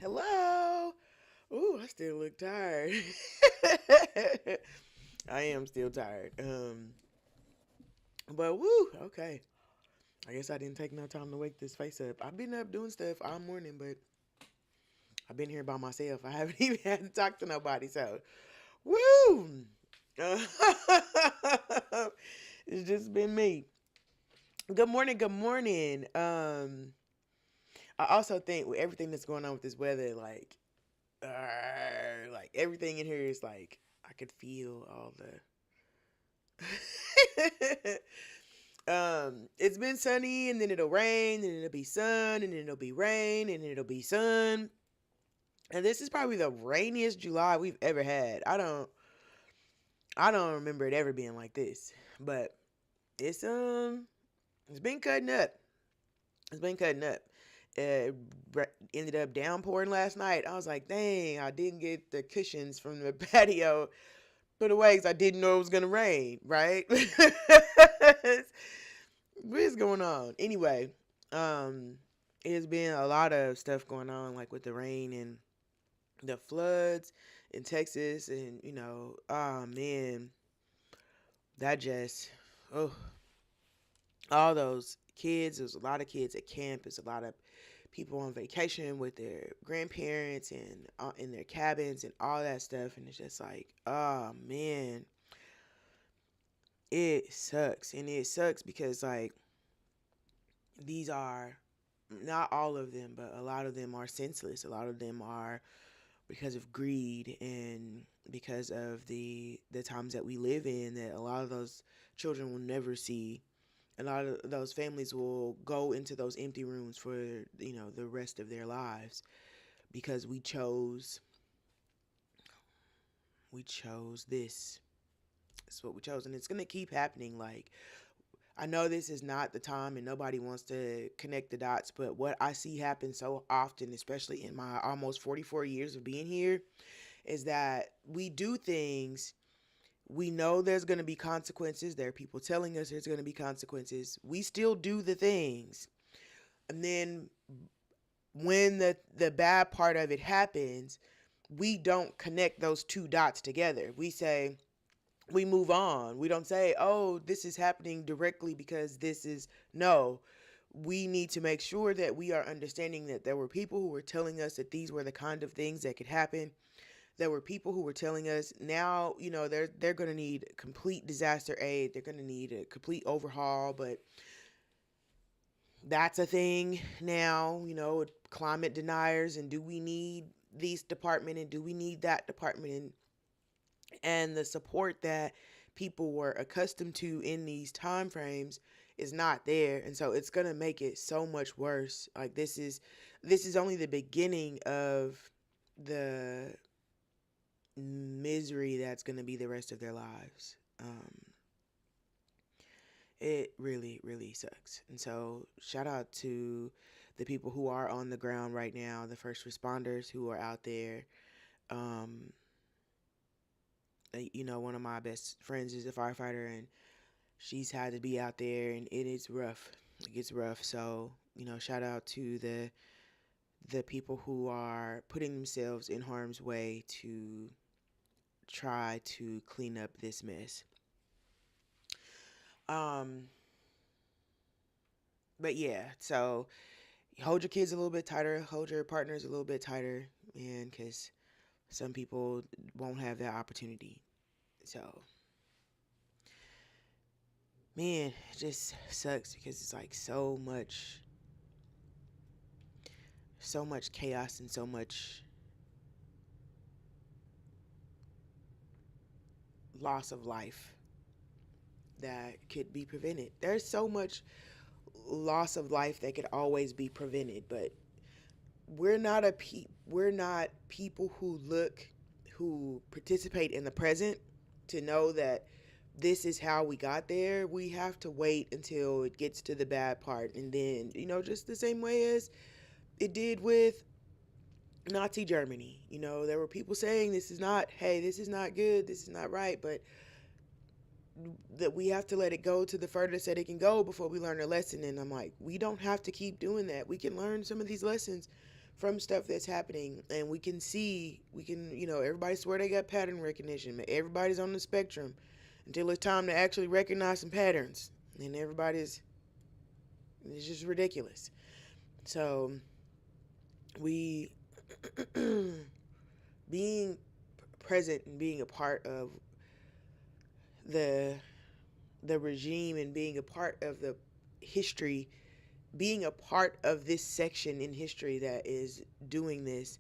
Hello. Ooh, I still look tired. I am still tired. But woo, okay. I guess I didn't take no time to wake this face up. I've been up doing stuff all morning, but I've been here by myself. I haven't even had to talk to nobody. So, woo. Uh, it's just been me. Good morning. Good morning. I also think with everything that's going on with this weather, like everything in here is like I could feel all the It's been sunny, and then it'll rain, and it'll be sun, and then it'll be rain, and then it'll be sun. And this is probably the rainiest July we've ever had. I don't remember it ever being like this. But it's it's been cutting up. It's been cutting up. It ended up downpouring last night. I was like, dang, I didn't get the cushions from the patio put away because I didn't know it was gonna rain, right? What is going on? Anyway, it's been a lot of stuff going on, like with the rain and the floods in Texas, and oh man, that just oh, all those kids. There's a lot of kids at camp. There's a lot of people on vacation with their grandparents and in their cabins and all that stuff, and it's just like, oh man, it sucks, and it sucks because like these are not all of them, but a lot of them are senseless. A lot of them are because of greed and because of the times that we live in, that a lot of those children will never see. A lot of those families will go into those empty rooms for the rest of their lives because we chose this. It's what we chose, and it's gonna keep happening. Like, I know this is not the time and nobody wants to connect the dots, but what I see happen so often, especially in my almost 44 years of being here, is that we do things. We know there's going to be consequences. There are people telling us there's going to be consequences. We still do the things. And then when the bad part of it happens, we don't connect those two dots together. We move on. We don't say, oh, this is happening directly because this is, no. We need to make sure that we are understanding that there were people who were telling us that these were the kind of things that could happen. There were people who were telling us now, they're going to need complete disaster aid. They're going to need a complete overhaul, but that's a thing now, with climate deniers, and do we need this department and do we need that department, and the support that people were accustomed to in these time frames is not there, and so it's going to make it so much worse. Like, this is only the beginning of the misery that's going to be the rest of their lives. It really, really sucks. And so shout out to the people who are on the ground right now, the first responders who are out there. One of my best friends is a firefighter, and she's had to be out there, and it is rough. It gets rough. So, shout out to the people who are putting themselves in harm's way to try to clean up this mess. But yeah, so hold your kids a little bit tighter, hold your partners a little bit tighter, and because some people won't have that opportunity. So, man, it just sucks because it's like so much chaos and so much loss of life that could be prevented. There's so much loss of life that could always be prevented, but we're not people who participate in the present to know that this is how we got there. We have to wait until it gets to the bad part, and then just the same way as it did with Nazi Germany. There were people saying this is not good, this is not right, but that we have to let it go to the furthest that it can go before we learn a lesson. And I'm like, we don't have to keep doing that. We can learn some of these lessons from stuff that's happening, and we can everybody swear they got pattern recognition, but everybody's on the spectrum until it's time to actually recognize some patterns, and it's just ridiculous. So we being present and being a part of the regime and being a part of the history, being a part of this section in history that is doing this,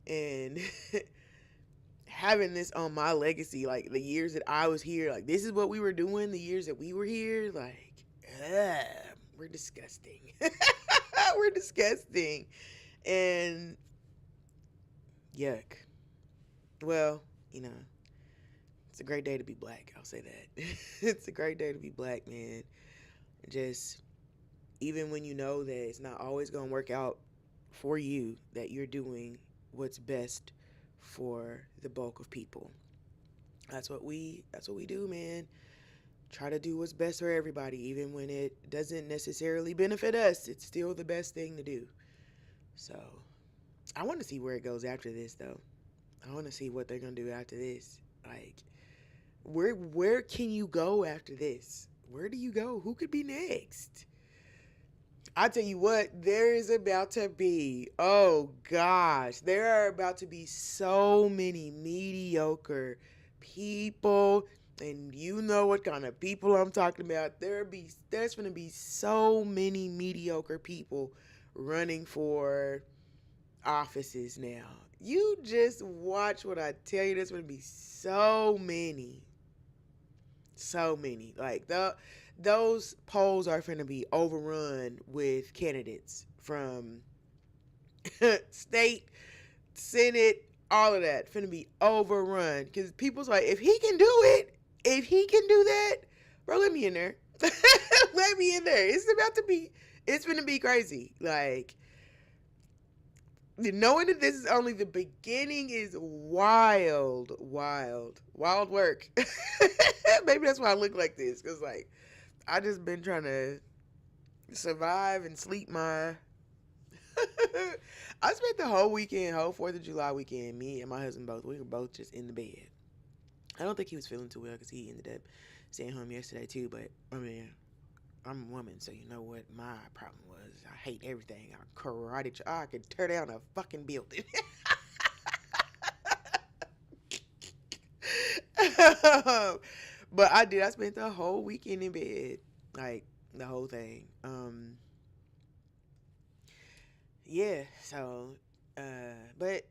and having this on my legacy, like the years that I was here, like this is what we were doing the years that we were here, like Ugh, we're disgusting. We're disgusting. And yuck. Well, you know, it's a great day to be black. I'll say that. It's a great day to be black, man. Just even when you know that it's not always going to work out for you, that you're doing what's best for the bulk of people. That's what we do, man. Try to do what's best for everybody, even when it doesn't necessarily benefit us. It's still the best thing to do. So, I want to see where it goes after this, though. I want to see what they're gonna do after this. Like, where can you go after this? Where do you go? Who could be next? I tell you what, there is about to be. Oh gosh, there are about to be so many mediocre people, and you know what kind of people I'm talking about. There's gonna be so many mediocre people running for offices now. You just watch what I tell you. There's gonna be so many, so many. Like those polls are going to be overrun with candidates from state, senate, all of that. Finna be overrun because people's like, if he can do it, if he can do that, bro, let me in there. Let me in there. It's gonna be crazy. Like, knowing that this is only the beginning is wild, wild, wild work. Maybe that's why I look like this, because like I just been trying to survive and sleep my. I spent the whole weekend, whole 4th of July weekend, me and my husband both, we were both just in the bed. I don't think he was feeling too well because he ended up staying home yesterday too, but I mean, I'm a woman, so you know what my problem was. I hate everything. I could tear down a fucking building. But I did. I spent the whole weekend in bed, like the whole thing. Yeah. So, but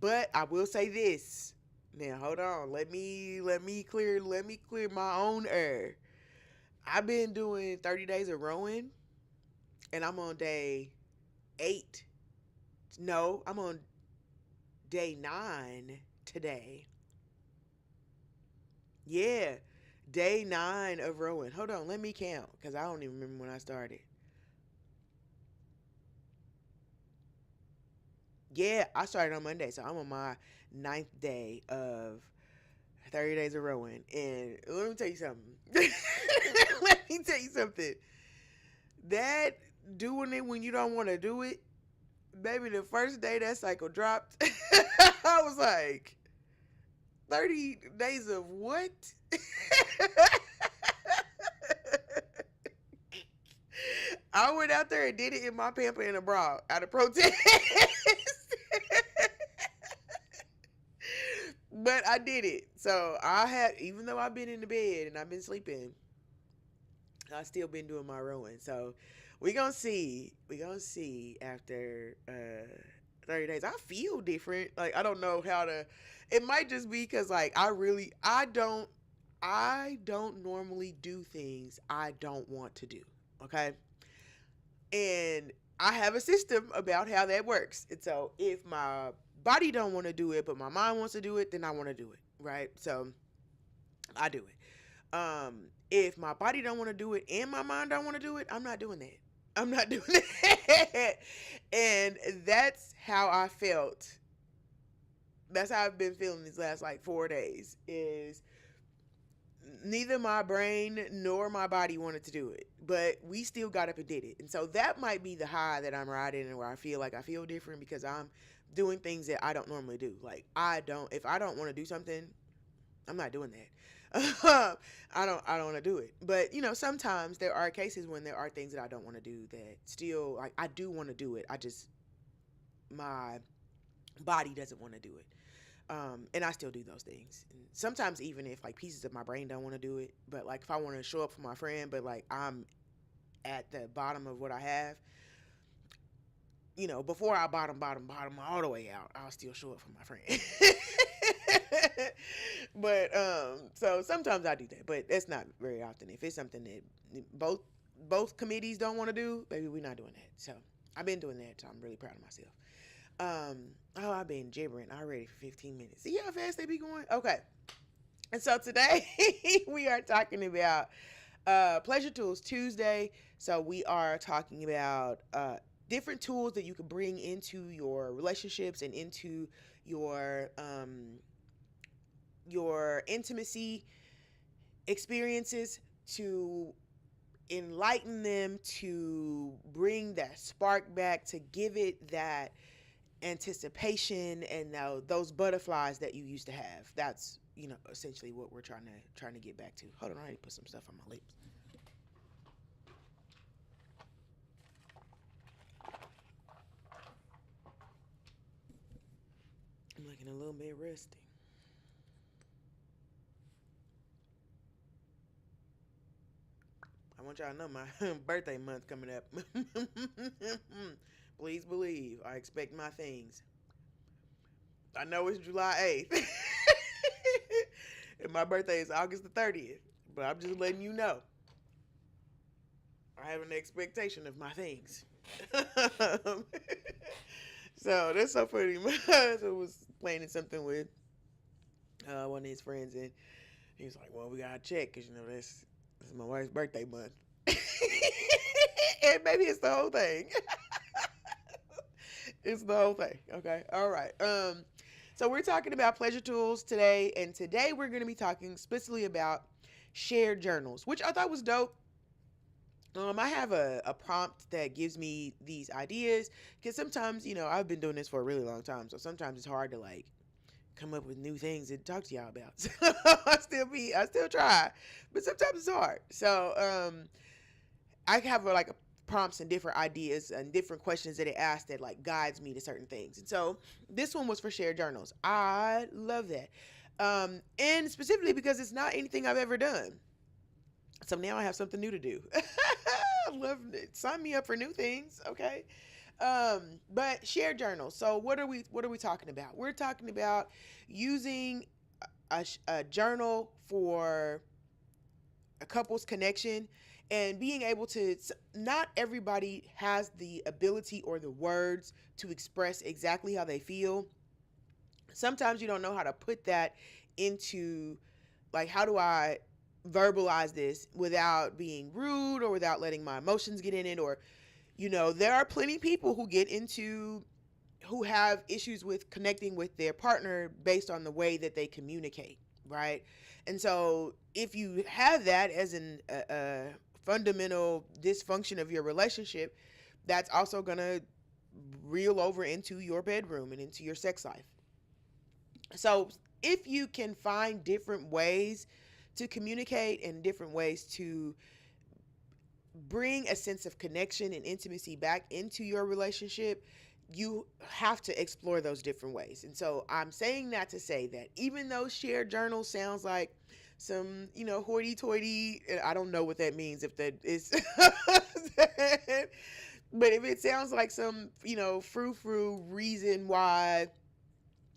but I will say this. Now hold on. Let me clear my own air. I've been doing 30 days of rowing, and I'm on day 8. No, I'm on day 9 today. Yeah, day 9 of rowing. Hold on, let me count because I don't even remember when I started. Yeah, I started on Monday, so I'm on my 9th day of 30 days of rowing. And let me tell you something. Let me tell you something. That doing it when you don't want to do it, baby, the first day that cycle dropped, I was like, 30 days of what? I went out there and did it in my pamper and a bra out of protest. But I did it. So I had, even though I've been in the bed and I've been sleeping, I still been doing my rowing. So we gonna see. We gonna see after 30 days. I feel different. Like I don't know how to. It might just be because like I don't normally do things I don't want to do. Okay, and I have a system about how that works. And so if my body don't want to do it, but my mind wants to do it, then I want to do it. Right. So I do it. If my body don't want to do it and my mind don't want to do it, I'm not doing that. I'm not doing that. And that's how I felt. That's how I've been feeling these last like 4 days. Is neither my brain nor my body wanted to do it, but we still got up and did it. And so that might be the high that I'm riding, and where I feel like I feel different because I'm doing things that I don't normally do. Like if I don't want to do something, I'm not doing that. I don't want to do it. But sometimes there are cases when there are things that I don't want to do that still like I do want to do it. I just my body doesn't want to do it. And I still do those things. And sometimes even if like pieces of my brain don't want to do it, but like if I want to show up for my friend, but like I'm at the bottom of what I have, before I bottom all the way out, I'll still show up for my friend. But so sometimes I do that, but that's not very often. If it's something that both committees don't want to do, baby, we're not doing that. So I've been doing that, so I'm really proud of myself. I've been gibbering already for 15 minutes. See how fast they be going? Okay. And so today we are talking about Pleasure Tools Tuesday. So we are talking about different tools that you can bring into your relationships and into your intimacy experiences to enlighten them, to bring that spark back, to give it that anticipation and those butterflies that you used to have. That's essentially what we're trying to get back to. Hold on, I need to put some stuff on my lips. I'm looking a little bit rusty. I want y'all to know my birthday month coming up. Please believe I expect my things. I know it's July 8th. And my birthday is August the 30th. But I'm just letting you know. I have an expectation of my things. So that's so funny. I was planning something with one of his friends, and he was like, "Well, we gotta check because this is my wife's birthday month." And maybe it's the whole thing. It's the whole thing. Okay. All right. So we're talking about pleasure tools today, and today we're going to be talking explicitly about shared journals, which I thought was dope. I have a prompt that gives me these ideas because sometimes, I've been doing this for a really long time. So sometimes it's hard to come up with new things to talk to y'all about. So I still try, but sometimes it's hard. So, I have a prompts and different ideas and different questions that it asks that guides me to certain things. And so this one was for shared journals. I love that. And specifically because it's not anything I've ever done. So now I have something new to do. I love it. Sign me up for new things. Okay. But shared journals. So what are we talking about? We're talking about using a journal for a couple's connection and being able to, not everybody has the ability or the words to express exactly how they feel. Sometimes you don't know how to put that into, how do I verbalize this without being rude or without letting my emotions get in it? Or, there are plenty of people who have issues with connecting with their partner based on the way that they communicate, right? And so if you have that as a fundamental dysfunction of your relationship, that's also going to reel over into your bedroom and into your sex life. So if you can find different ways to communicate and different ways to bring a sense of connection and intimacy back into your relationship, you have to explore those different ways. And so I'm saying that to say that even though shared journal sounds like some, hoity-toity, I don't know what that means, if that is, but if it sounds like some, frou-frou reason why,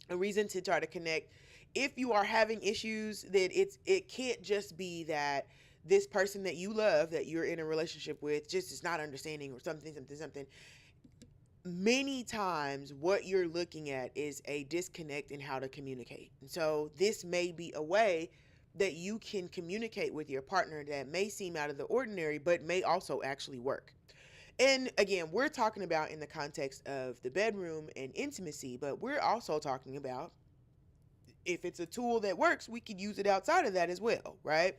a reason to try to connect, if you are having issues, that it can't just be that this person that you love, that you're in a relationship with, just is not understanding or something. Many times what you're looking at is a disconnect in how to communicate. And so this may be a way that you can communicate with your partner that may seem out of the ordinary, but may also actually work. And again, we're talking about in the context of the bedroom and intimacy, but we're also talking about if it's a tool that works, we could use it outside of that as well, right?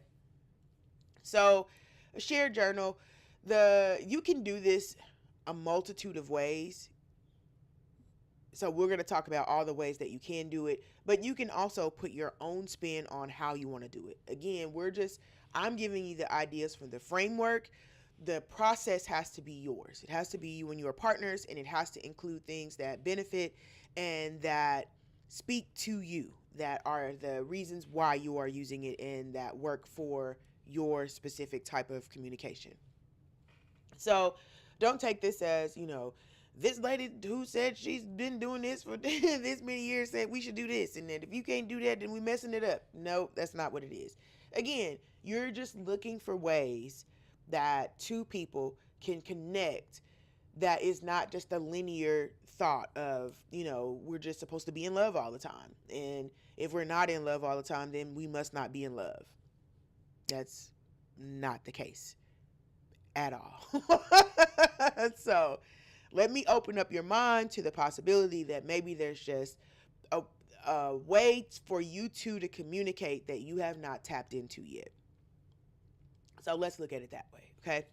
So a shared journal, you can do this a multitude of ways. So we're going to talk about all the ways that you can do it, but you can also put your own spin on how you want to do it. Again, I'm giving you the ideas for the framework. The process has to be yours. It has to be you and your partners, and it has to include things that benefit and that speak to you, that are the reasons why you are using it and that work for your specific type of communication. So don't take this as, this lady who said she's been doing this for this many years said we should do this, and then if you can't do that, then we messing it up. No, that's not what it is. Again, you're just looking for ways that two people can connect, that is not just a linear thought of, we're just supposed to be in love all the time, and if we're not in love all the time, then we must not be in love. That's not the case at all. So let me open up your mind to the possibility that maybe there's just a, a way for you two to communicate that you have not tapped into yet. So let's look at it that way, okay?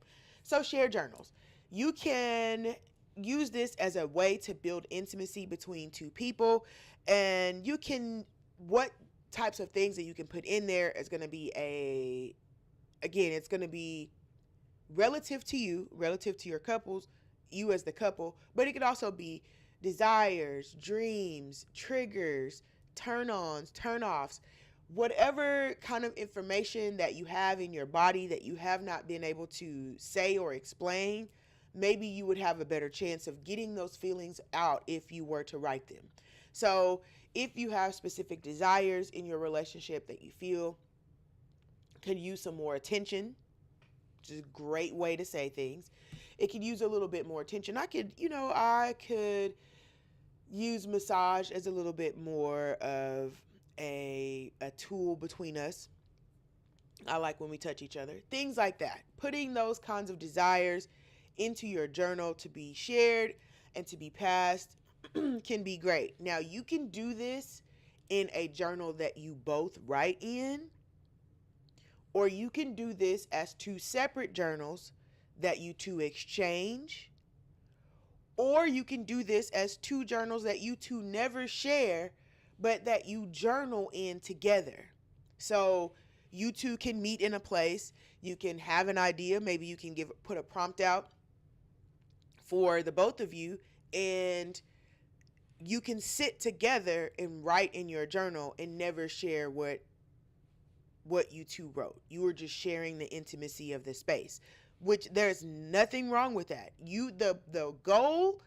So share journals. You can use this as a way to build intimacy between two people, and you can, what types of things that you can put in there is going to be again, it's going to be relative to you, relative to your couples, you as the couple, but it could also be desires, dreams, triggers, turn ons, turn offs, whatever kind of information that you have in your body that you have not been able to say or explain. Maybe you would have a better chance of getting those feelings out if you were to write them. So if you have specific desires in your relationship that you feel could use some more attention, which is a great way to say things, it could use a little bit more attention. I could use massage as a little bit more of a tool between us. I like when we touch each other. Things like that. Putting those kinds of desires into your journal to be shared and to be passed can be great. Now, you can do this in a journal that you both write in, or you can do this as two separate journals that you two exchange, or you can do this as two journals that you two never share, but that you journal in together. So you two can meet in a place, you can have an idea, maybe you can put a prompt out for the both of you, and you can sit together and write in your journal and never share what you two wrote. You were just sharing the intimacy of the space, which there's nothing wrong with that. The goal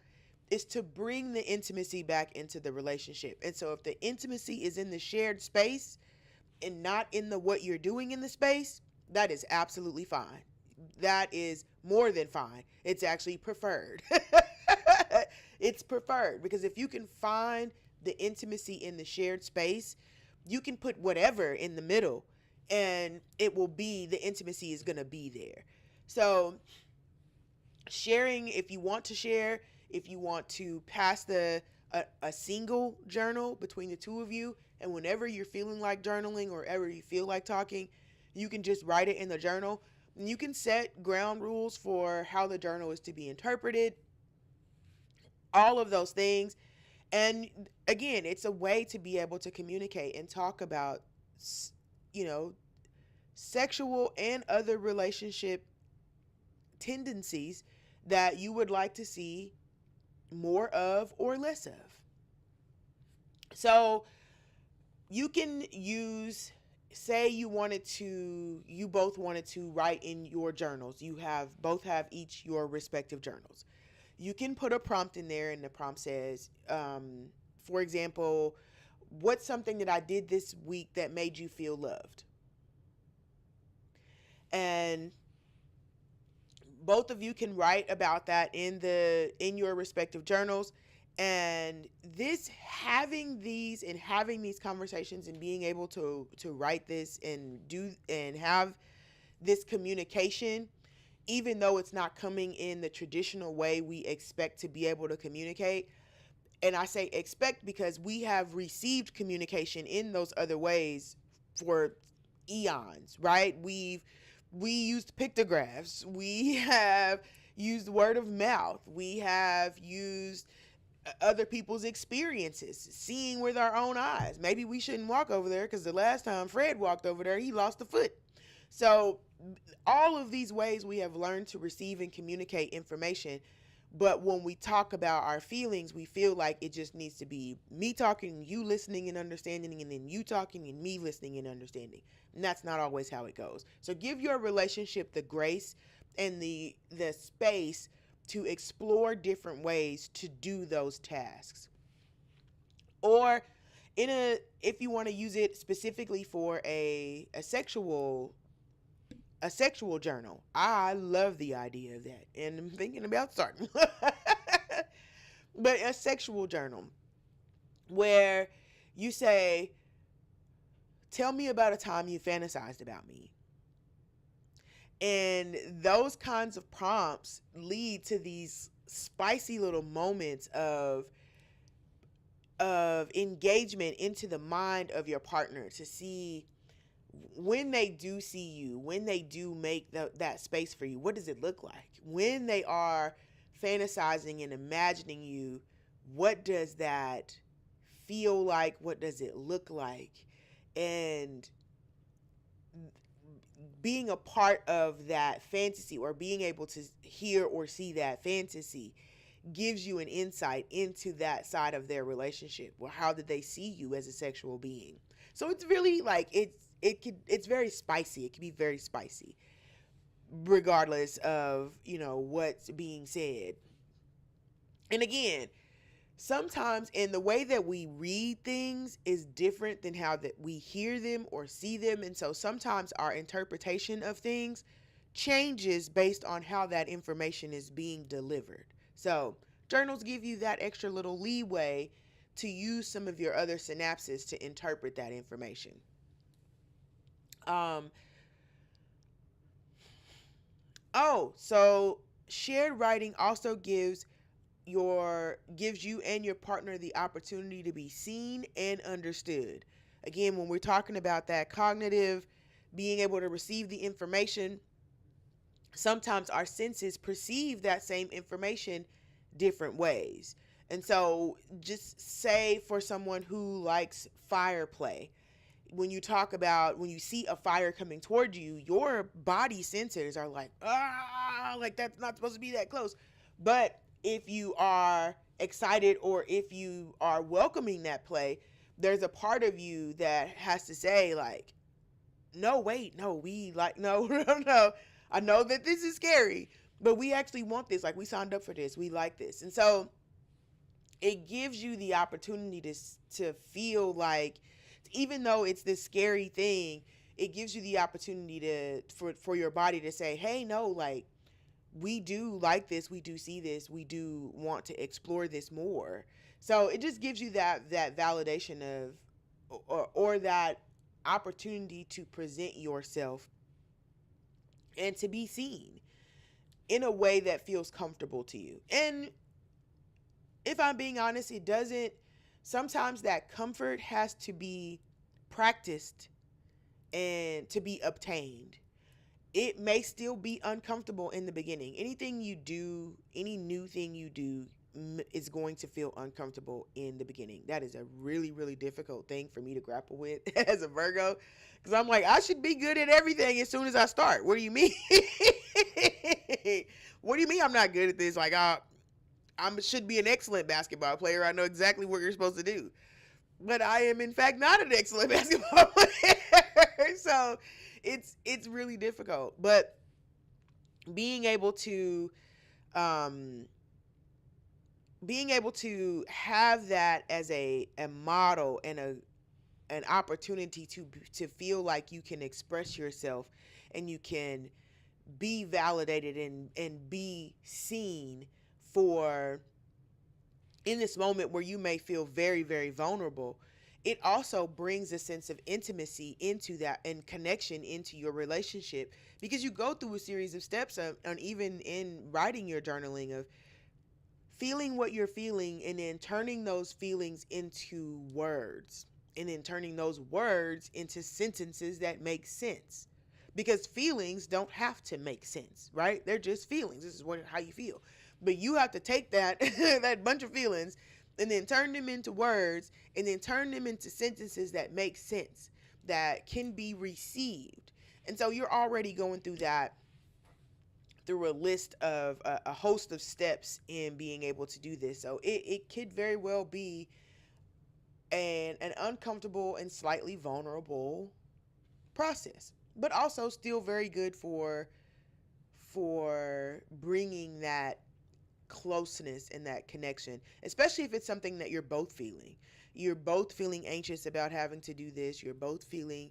is to bring the intimacy back into the relationship. And so if the intimacy is in the shared space and not in the what you're doing in the space, that is absolutely fine. That is more than fine. It's actually preferred. It's preferred because if you can find the intimacy in the shared space, you can put whatever in the middle and it will be, the intimacy is going to be there. So sharing, if you want to share, if you want to pass a single journal between the two of you, and whenever you're feeling like journaling or ever you feel like talking, you can just write it in the journal. And you can set ground rules for how the journal is to be interpreted, all of those things. And again, it's a way to be able to communicate and talk about, sexual and other relationship tendencies that you would like to see more of or less of. So you can use, say you both wanted to write in your journals. You both have each your respective journals. You can put a prompt in there, and the prompt says, for example, what's something that I did this week that made you feel loved? And both of you can write about that in your respective journals. And having these conversations and being able to write this and have this communication, even though it's not coming in the traditional way we expect to be able to communicate. And I say expect because we have received communication in those other ways for eons, right? We used pictographs. We have used word of mouth. We have used other people's experiences, seeing with our own eyes. Maybe we shouldn't walk over there because the last time Fred walked over there, he lost a foot. So all of these ways we have learned to receive and communicate information. But when we talk about our feelings, we feel like it just needs to be me talking, you listening and understanding, and then you talking and me listening and understanding. And that's not always how it goes. So give your relationship the grace and the space to explore different ways to do those tasks. Or if you want to use it specifically for a sexual journal. I love the idea of that, and I'm thinking about starting. But a sexual journal where you say, tell me about a time you fantasized about me. And those kinds of prompts lead to these spicy little moments of engagement into the mind of your partner, to see when they do see you, when they do make that space for you, what does it look like? When they are fantasizing and imagining you, what does that feel like? What does it look like? And being a part of that fantasy, or being able to hear or see that fantasy, gives you an insight into that side of their relationship. Well, how did they see you as a sexual being? So it's really like it's very spicy. It can be very spicy, regardless of what's being said. And again, sometimes in the way that we read things is different than how that we hear them or see them, and so sometimes our interpretation of things changes based on how that information is being delivered. So journals give you that extra little leeway to use some of your other synapses to interpret that information. So shared writing also gives you and your partner the opportunity to be seen and understood. Again, when we're talking about that cognitive, being able to receive the information, sometimes our senses perceive that same information different ways. And so just say for someone who likes fire play, when you see a fire coming toward you, your body sensors are like, like that's not supposed to be that close. But if you are excited, or if you are welcoming that play, there's a part of you that has to say like, no, wait, no, no. I know that this is scary, but we actually want this. Like, we signed up for this. We like this. And so it gives you the opportunity to feel like, even though it's this scary thing, it gives you the opportunity for your body to say, hey, no, like, we do like this, we do see this, we do want to explore this more. So it just gives you that validation of, or that opportunity to present yourself and to be seen in a way that feels comfortable to you. And if I'm being honest, it doesn't, sometimes that comfort has to be practiced and to be obtained. It may still be uncomfortable in the beginning. Anything you do, any new thing you do, is going to feel uncomfortable in the beginning. That is a really, really difficult thing for me to grapple with as a Virgo, because I'm like, I should be good at everything as soon as I start. What do you mean? What do you mean I'm not good at this? Like, I should be an excellent basketball player. I know exactly what you're supposed to do. But I am, in fact, not an excellent basketball player. So it's really difficult. But being able to have that as a model and an opportunity to feel like you can express yourself and you can be validated and be seen for in this moment where you may feel very, very vulnerable. It also brings a sense of intimacy into that and connection into your relationship, because you go through a series of steps on even in writing your journaling, of feeling what you're feeling and then turning those feelings into words, and then turning those words into sentences that make sense. Because feelings don't have to make sense, right? They're just feelings. This is how you feel. But you have to take that that bunch of feelings and then turn them into words, and then turn them into sentences that make sense, that can be received. And so you're already going through that, through a list of a host of steps in being able to do this. So it could very well be an uncomfortable and slightly vulnerable process, but also still very good for bringing that closeness and that connection, especially if it's something that you're both feeling. You're both feeling anxious about having to do this. You're both feeling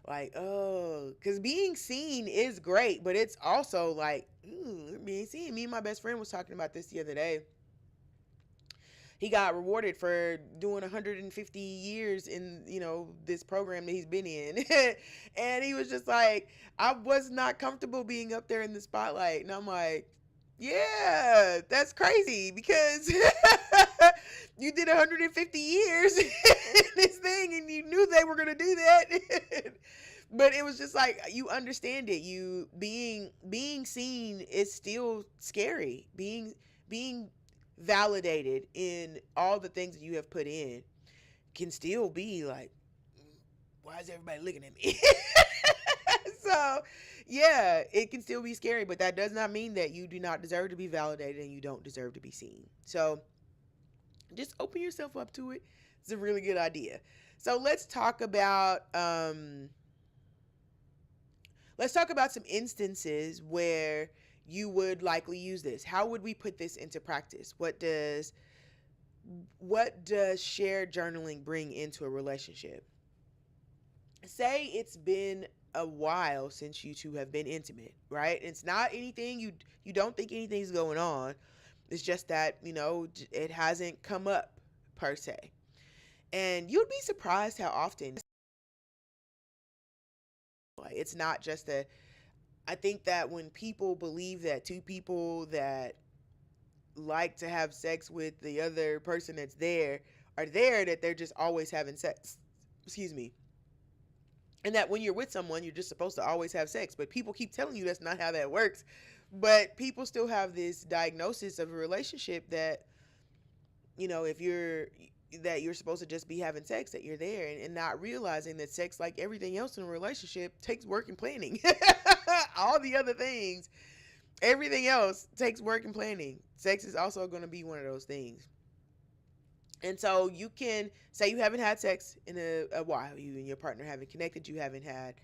like, oh, because being seen is great, but it's also like, being seen. Me and my best friend was talking about this the other day. He got rewarded for doing 150 years in, this program that he's been in. And he was just like, I was not comfortable being up there in the spotlight. And I'm like, yeah, that's crazy because you did 150 years in this thing and you knew they were going to do that. But it was just like, you understand it. You being seen is still scary. Being validated in all the things that you have put in can still be like, why is everybody looking at me? So yeah, it can still be scary, but that does not mean that you do not deserve to be validated and you don't deserve to be seen. So just open yourself up to it. It's a really good idea. So let's talk about some instances where you would likely use this. How would we put this into practice? What does shared journaling bring into a relationship? Say it's been a while since you two have been intimate, right? It's not anything you don't think anything's going on. It's just that, it hasn't come up per se. And you'd be surprised how often it's not just I think that when people believe that two people that like to have sex with the other person that's there are there, that they're just always having sex. Excuse me. And that when you're with someone, you're just supposed to always have sex. But people keep telling you that's not how that works. But people still have this diagnosis of a relationship that, if you're supposed to just be having sex, that you're there, and not realizing that sex, like everything else in a relationship, takes work and planning. All the other things, everything else takes work and planning. Sex is also going to be one of those things. And so you can say you haven't had sex in a while. You and your partner haven't connected. You haven't had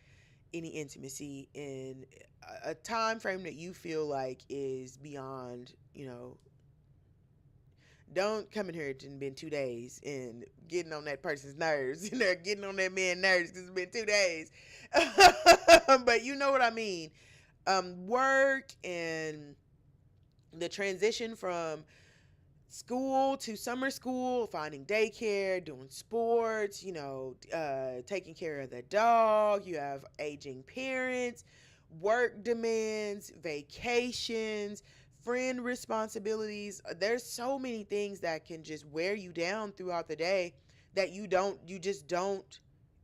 any intimacy in a time frame that you feel like is beyond, don't come in here. It's been 2 days and getting on that person's nerves. They're getting on that man's nerves because it's been 2 days. But you know what I mean. Work and the transition from school to summer school, finding daycare, doing sports, taking care of the dog. You have aging parents, work demands, vacations, friend responsibilities. There's so many things that can just wear you down throughout the day that you just don't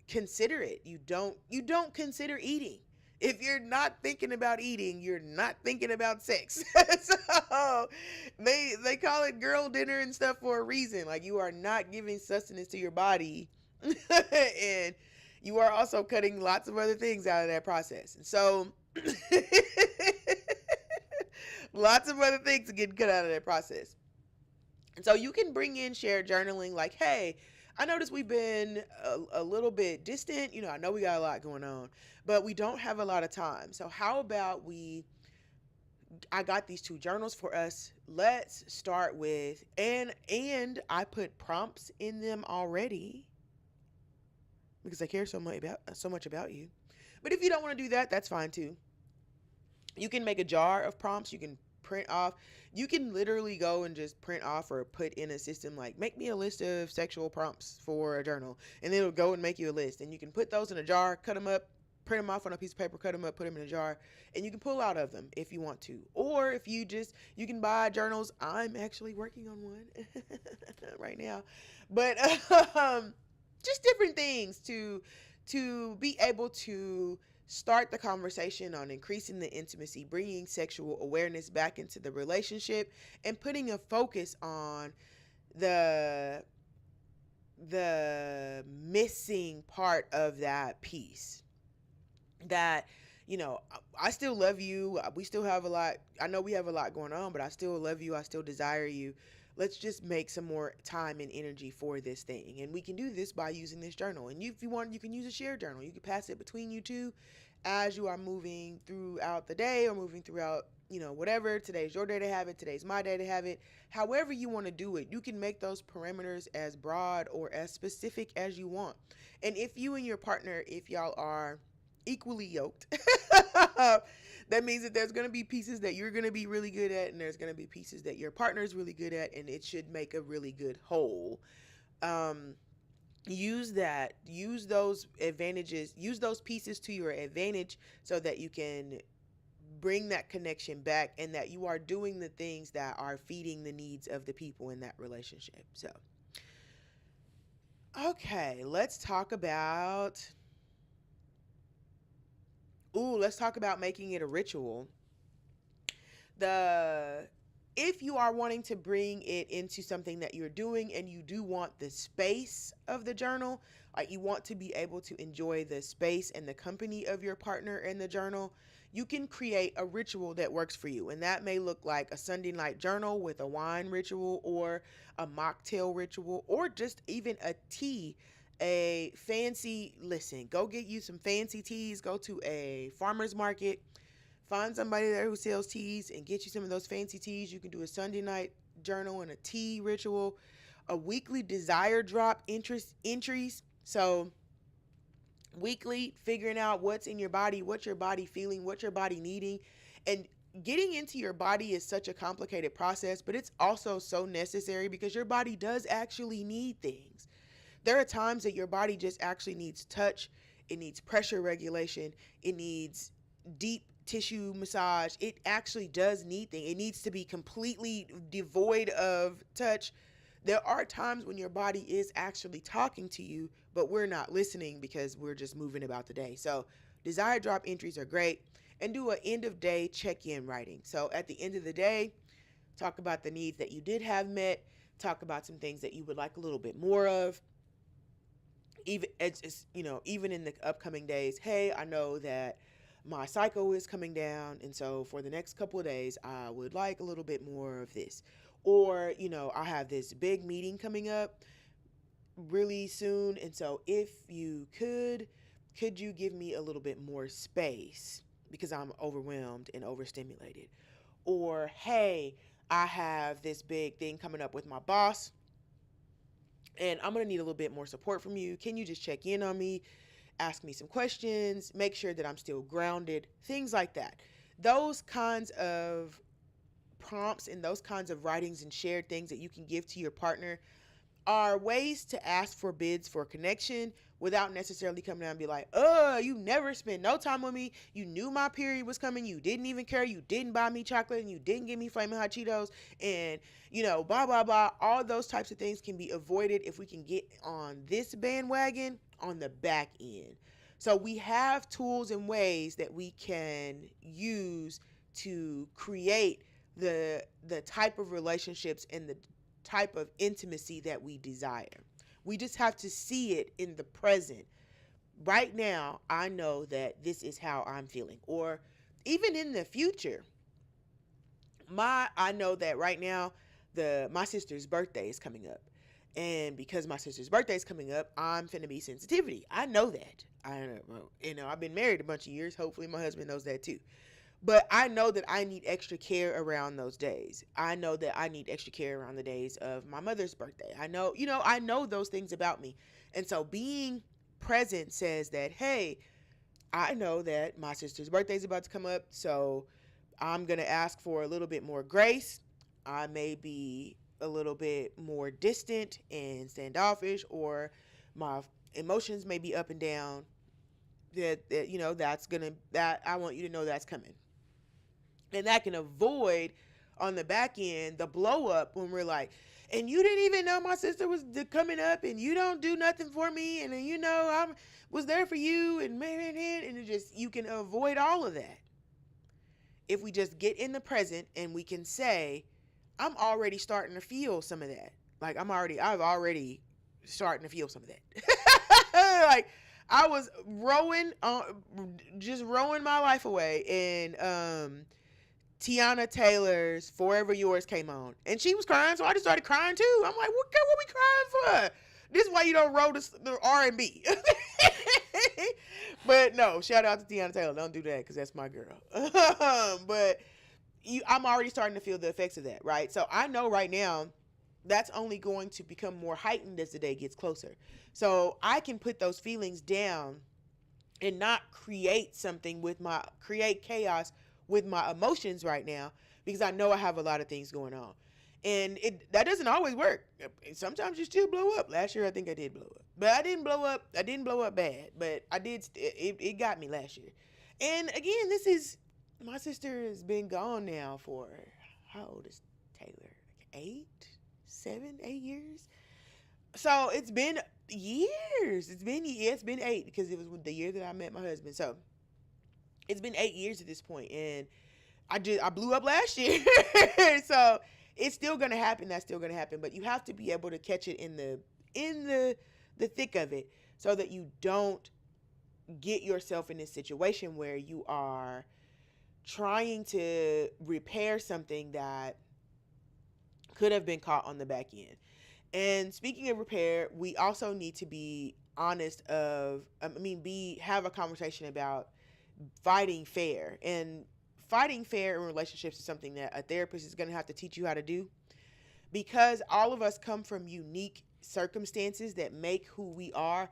consider it. You don't consider eating. If you're not thinking about eating, you're not thinking about sex. So they call it girl dinner and stuff for a reason. Like, you are not giving sustenance to your body. And you are also cutting lots of other things out of that process. And so lots of other things get cut out of that process. And so you can bring in shared journaling, like, hey, I noticed we've been a little bit distant. I know we got a lot going on, but we don't have a lot of time. So how about I got these 2 journals for us. Let's start with, and I put prompts in them already because I care so much about you. But if you don't want to do that, that's fine too. You can make a jar of prompts. You can print off. You can literally go and just print off or put in a system like, make me a list of sexual prompts for a journal, and it'll go and make you a list. And you can put those in a jar, cut them up, print them off on a piece of paper, cut them up, put them in a jar, and you can pull out of them if you want to. Or if you can buy journals. I'm actually working on one right now. But just different things to be able to start the conversation on increasing the intimacy, bringing sexual awareness back into the relationship, and putting a focus on the missing part of that piece. That, I still love you. We still have a lot. I know we have a lot going on, but I still love you. I still desire you. Let's just make some more time and energy for this thing. And we can do this by using this journal. And if you want, you can use a shared journal. You can pass it between you two as you are moving throughout the day or moving throughout, whatever. Today's your day to have it. Today's my day to have it. However you want to do it, you can make those parameters as broad or as specific as you want. And if you and your partner, if y'all are equally yoked, that means that there's going to be pieces that you're going to be really good at, and there's going to be pieces that your partner is really good at, and it should make a really good whole. Use those advantages, use those pieces to your advantage so that you can bring that connection back, and that you are doing the things that are feeding the needs of the people in that relationship. So, okay, let's talk about making it a ritual. If you are wanting to bring it into something that you're doing, and you do want the space of the journal, like you want to be able to enjoy the space and the company of your partner in the journal, you can create a ritual that works for you. And that may look like a Sunday night journal with a wine ritual, or a mocktail ritual, or just even a tea. Go get you some fancy teas, go to a farmer's market, find somebody there who sells teas and get you some of those fancy teas. You can do a Sunday night journal and a tea ritual, a weekly desire drop entries. So weekly, figuring out what's in your body, what your body feeling, what your body needing. And getting into your body is such a complicated process, but it's also so necessary, because your body does actually need things. There are times that your body just actually needs touch. It needs pressure regulation. It needs deep tissue massage. It actually does need things. It needs to be completely devoid of touch. There are times when your body is actually talking to you, but we're not listening because we're just moving about the day. So desire drop entries are great. And do an end of day check-in writing. So at the end of the day, talk about the needs that you did have met. Talk about some things that you would like a little bit more of. Even even in the upcoming days, hey, I know that my cycle is coming down, and so for the next couple of days, I would like a little bit more of this. Or, I have this big meeting coming up really soon, and so if you could you give me a little bit more space because I'm overwhelmed and overstimulated? Or, hey, I have this big thing coming up with my boss, and I'm going to need a little bit more support from you. Can you just check in on me? Ask me some questions, make sure that I'm still grounded, things like that. Those kinds of prompts and those kinds of writings and shared things that you can give to your partner are ways to ask for bids for connection without necessarily coming down and be like, you never spent no time with me. You knew my period was coming. You didn't even care. You didn't buy me chocolate, and you didn't give me Flamin' Hot Cheetos, and, blah, blah, blah. All those types of things can be avoided if we can get on this bandwagon on the back end. So we have tools and ways that we can use to create the type of relationships and the type of intimacy that we desire. We just have to see it in the present. Right now, I know that this is how I'm feeling. Or even in the future, I know that right now my sister's birthday is coming up. And because my sister's birthday is coming up, I'm finna be sensitivity. I know that. I've been married a bunch of years. Hopefully my husband knows that too. But I know that I need extra care around those days. I know that I need extra care around the days of my mother's birthday. I know those things about me. And so being present says that, hey, I know that my sister's birthday is about to come up, so I'm going to ask for a little bit more grace. I may be a little bit more distant and standoffish, or my emotions may be up and down. That I want you to know that's coming. And that can avoid on the back end the blow up when we're like, and you didn't even know my sister was coming up, and you don't do nothing for me, and I was there for you, and you can avoid all of that if we just get in the present and we can say, I'm already starting to feel some of that. Like I've already starting to feel some of that. Like I was just rowing my life away, and Tiana Taylor's Forever Yours came on, and she was crying, so I just started crying too. I'm like, what we crying for? This is why you don't roll the R&B. But no, shout out to Tiana Taylor. Don't do that because that's my girl. But I'm already starting to feel the effects of that, right? So I know right now that's only going to become more heightened as the day gets closer. So I can put those feelings down and not create chaos with my emotions right now because I know I have a lot of things going on. And that doesn't always work. Sometimes you still blow up. Last year I think I did blow up. But I didn't blow up. I didn't blow up bad, but I did it got me last year. And again, this is my sister has been gone now for how old is Taylor? Like 8 years. So it's been years. It's been 8 because it was the year that I met my husband. So it's been 8 years at this point, and I blew up last year. So it's still gonna happen. That's still gonna happen. But you have to be able to catch it in the thick of it, so that you don't get yourself in this situation where you are trying to repair something that could have been caught on the back end. And speaking of repair, we also need to be honest have a conversation about fighting fair. And fighting fair in relationships is something that a therapist is going to have to teach you how to do, because all of us come from unique circumstances that make who we are.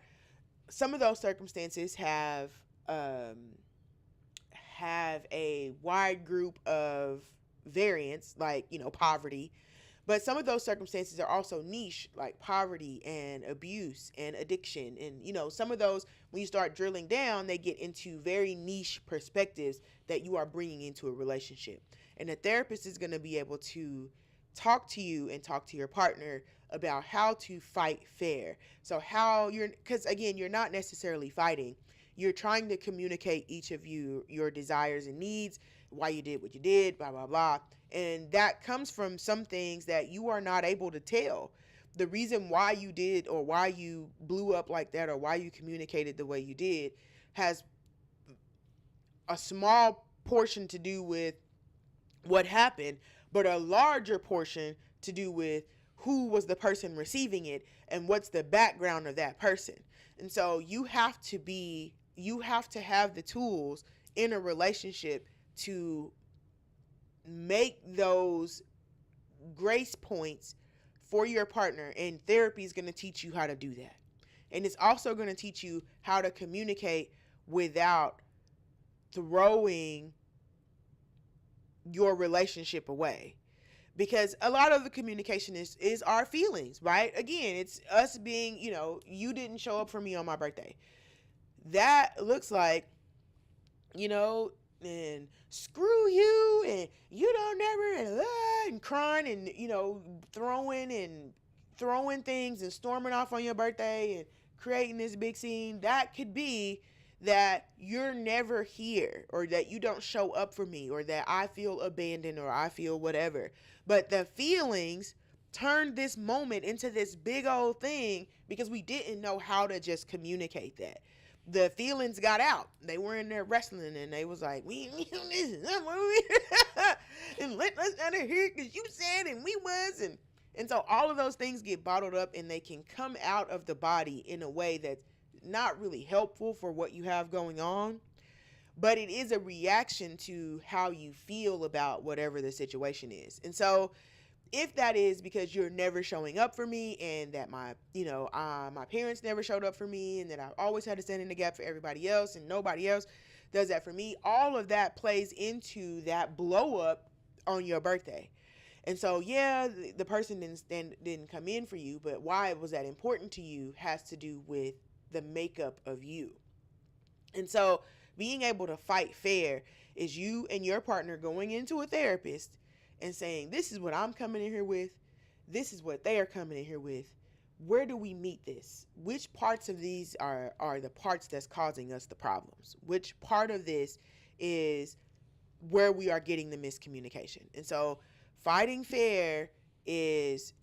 Some of those circumstances have a wide group of variants, like, poverty. But some of those circumstances are also niche, like poverty and abuse and addiction. And, some of those, when you start drilling down, they get into very niche perspectives that you are bringing into a relationship. And a therapist is going to be able to talk to you and talk to your partner about how to fight fair. So because again, you're not necessarily fighting. You're trying to communicate each of your desires and needs, why you did what you did, blah, blah, blah. And that comes from some things that you are not able to tell. The reason why you did, or why you blew up like that, or why you communicated the way you did, has a small portion to do with what happened, but a larger portion to do with who was the person receiving it and what's the background of that person. And so you have to have the tools in a relationship to make those grace points for your partner, and therapy is going to teach you how to do that. And it's also going to teach you how to communicate without throwing your relationship away, because a lot of the communication is our feelings, right? Again, it's us being, you didn't show up for me on my birthday. That looks like, and screw you, and you don't never, and crying, and throwing things and storming off on your birthday and creating this big scene. That could be that you're never here, or that you don't show up for me, or that I feel abandoned, or I feel whatever. But the feelings turned this moment into this big old thing because we didn't know how to just communicate that. The feelings got out. They were in there wrestling, and they was like, we and let us out of here because you said, and we was, and so all of those things get bottled up, and they can come out of the body in a way that's not really helpful for what you have going on, but it is a reaction to how you feel about whatever the situation is. And so if that is because you're never showing up for me, and that my parents never showed up for me, and that I've always had to stand in the gap for everybody else and nobody else does that for me, all of that plays into that blow up on your birthday. And so, yeah, the person didn't come in for you, but why was that important to you has to do with the makeup of you. And so being able to fight fair is you and your partner going into a therapist and saying, this is what I'm coming in here with. This is what they are coming in here with. Where do we meet this? Which parts of these are the parts that's causing us the problems? Which part of this is where we are getting the miscommunication? And so fighting fair it's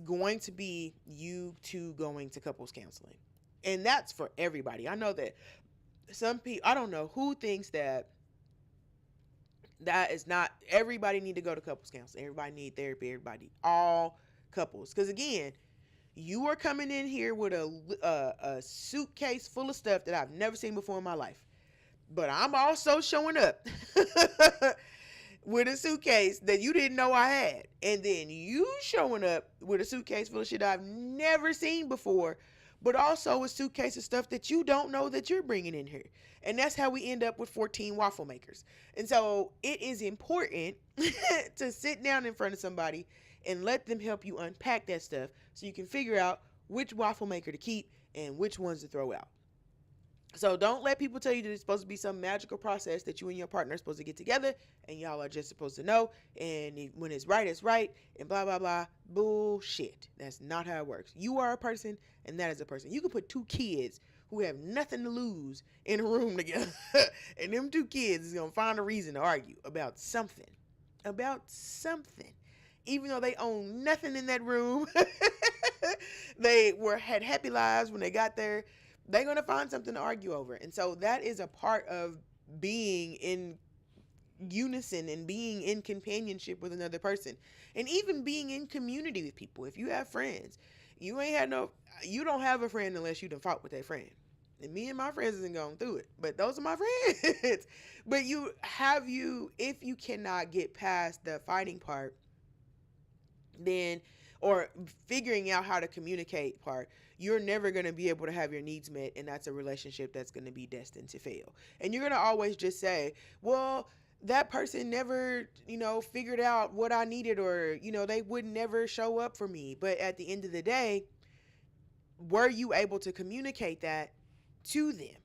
going to be you two going to couples counseling. And that's for everybody. I know that some people, I don't know who thinks that is not, everybody need to go to couples counseling. Everybody need therapy. All couples. Because again, You are coming in here with a suitcase full of stuff that I've never seen before in my life. But I'm also showing up with a suitcase that you didn't know I had. And then you showing up with a suitcase full of shit I've never seen before, but also a suitcase of stuff that you don't know that you're bringing in here. And that's how we end up with 14 waffle makers. And so it is important to sit down in front of somebody and let them help you unpack that stuff so you can figure out which waffle maker to keep and which ones to throw out. So don't let people tell you that it's supposed to be some magical process that you and your partner are supposed to get together and y'all are just supposed to know. And when it's right, and blah, blah, blah. Bullshit. That's not how it works. You are a person and that is a person. You can put two kids who have nothing to lose in a room together. And them two kids is going to find a reason to argue about something. About something. Even though they own nothing in that room. They had happy lives when they got there. They're going to find something to argue over. And so that is a part of being in unison and being in companionship with another person. And even being in community with people. If you have friends, you don't have a friend unless you done fought with that friend. And me and my friends isn't going through it. But those are my friends. But if you cannot get past the fighting part, then, or figuring out how to communicate part, you're never going to be able to have your needs met, and that's a relationship that's going to be destined to fail. And you're going to always just say, well, that person never, figured out what I needed, or, they would never show up for me. But at the end of the day, were you able to communicate that to them?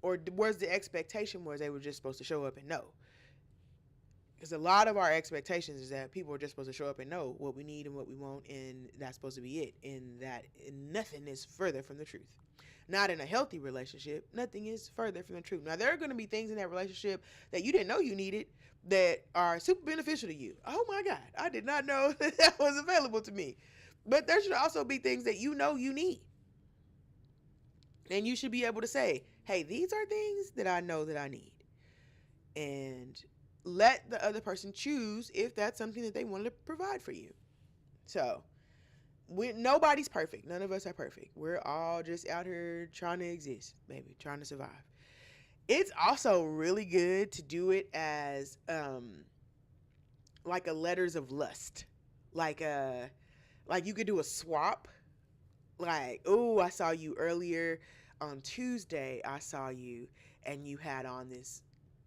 Or was the expectation was they were just supposed to show up and know? Because a lot of our expectations is that people are just supposed to show up and know what we need and what we want, and that's supposed to be it. And nothing is further from the truth. Not in a healthy relationship. Nothing is further from the truth. Now, there are going to be things in that relationship that you didn't know you needed that are super beneficial to you. Oh my God, I did not know that was available to me. But there should also be things that you know you need. And you should be able to say, hey, these are things that I know that I need. And let the other person choose if that's something that they want to provide for you. So, nobody's perfect. None of us are perfect. We're all just out here trying to exist, baby, trying to survive. It's also really good to do it as like a letters of lust. Like you could do a swap. Like, oh, I saw you earlier on Tuesday. I saw you and you had on this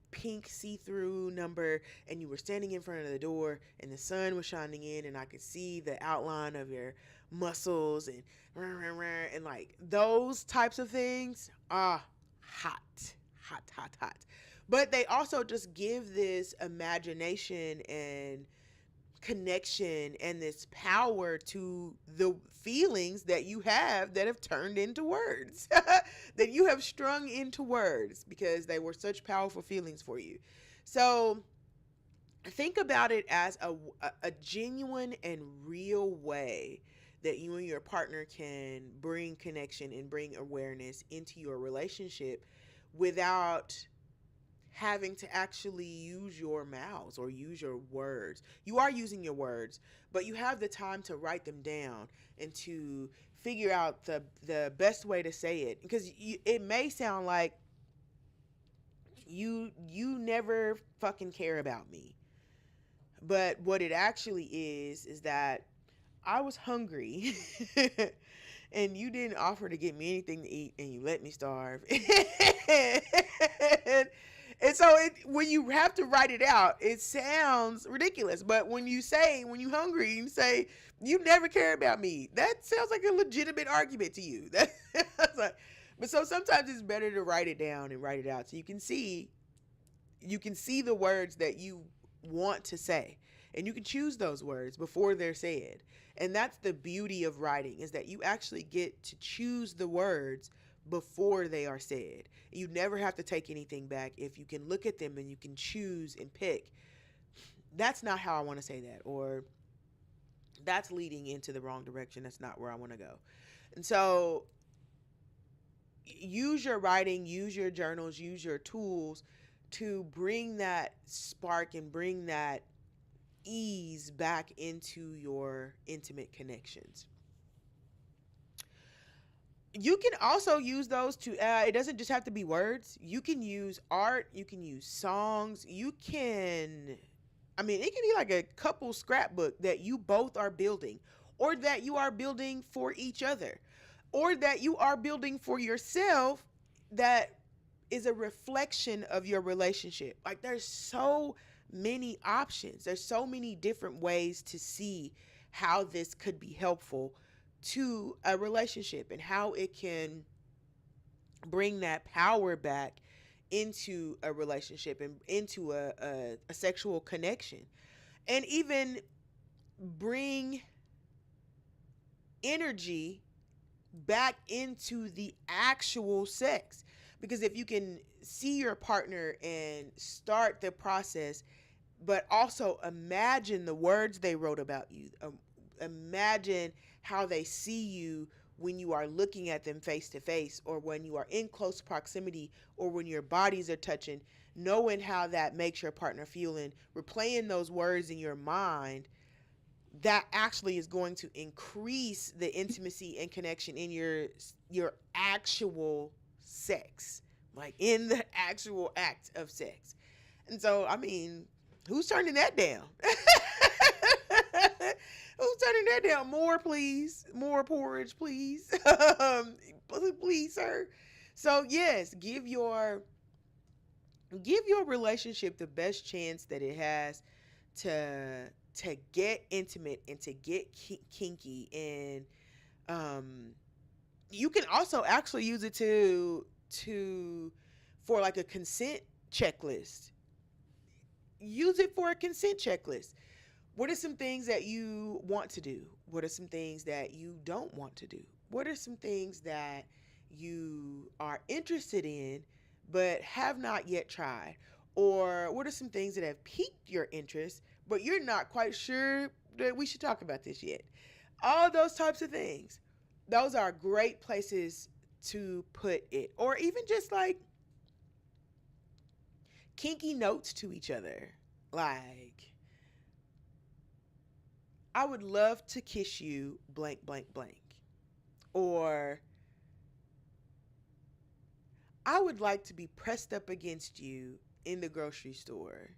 pink see-through number and you were standing in front of the door and the sun was shining in and I could see the outline of your muscles and like those types of things are hot. But they also just give this imagination and connection and this power to the feelings that you have that have turned into words that you have strung into words because they were such powerful feelings for you. So think about it as a genuine and real way that you and your partner can bring connection and bring awareness into your relationship without having to actually use your mouths or use your words. You are using your words, but you have the time to write them down and to figure out the best way to say it. Because it may sound like you never fucking care about me. But what it actually is that I was hungry and you didn't offer to get me anything to eat and you let me starve. And so when you have to write it out, it sounds ridiculous. But when you hungry, you say, you never care about me. That sounds like a legitimate argument to you. But so sometimes it's better to write it down and write it out so you can see the words that you want to say. And you can choose those words before they're said. And that's the beauty of writing, is that you actually get to choose the words before they are said. You never have to take anything back if you can look at them and you can choose and pick. That's not how I want to say that, or that's leading into the wrong direction. That's not where I want to go. And so use your writing, use your journals, use your tools to bring that spark and bring that ease back into your intimate connections. You can also use those to, it doesn't just have to be words. You can use art, you can use songs, you can, I mean, it can be like a couple scrapbook that you both are building, or that you are building for each other, or that you are building for yourself, that is a reflection of your relationship. Like, there's so many options, there's so many different ways to see how this could be helpful to a relationship, and how it can bring that power back into a relationship and into a sexual connection, and even bring energy back into the actual sex. Because if you can see your partner and start the process, but also imagine the words they wrote about you, imagine how they see you when you are looking at them face to face, or when you are in close proximity, or when your bodies are touching, knowing how that makes your partner feel, and replaying those words in your mind, that actually is going to increase the intimacy and connection in your actual sex, like in the actual act of sex. And so, I mean, who's turning that down? Who's turning that down? More, please. More porridge, please. Please, sir. So yes, give your relationship the best chance that it has to get intimate and to get kinky. And um you can also actually use it to for like a consent checklist. Use it for a consent checklist. What are some things that you want to do? What are some things that you don't want to do? What are some things that you are interested in but have not yet tried? Or what are some things that have piqued your interest but you're not quite sure that we should talk about this yet? All those types of things. Those are great places to put it. Or even just like kinky notes to each other. Like, I would love to kiss you blank, blank, blank. Or, I would like to be pressed up against you in the grocery store.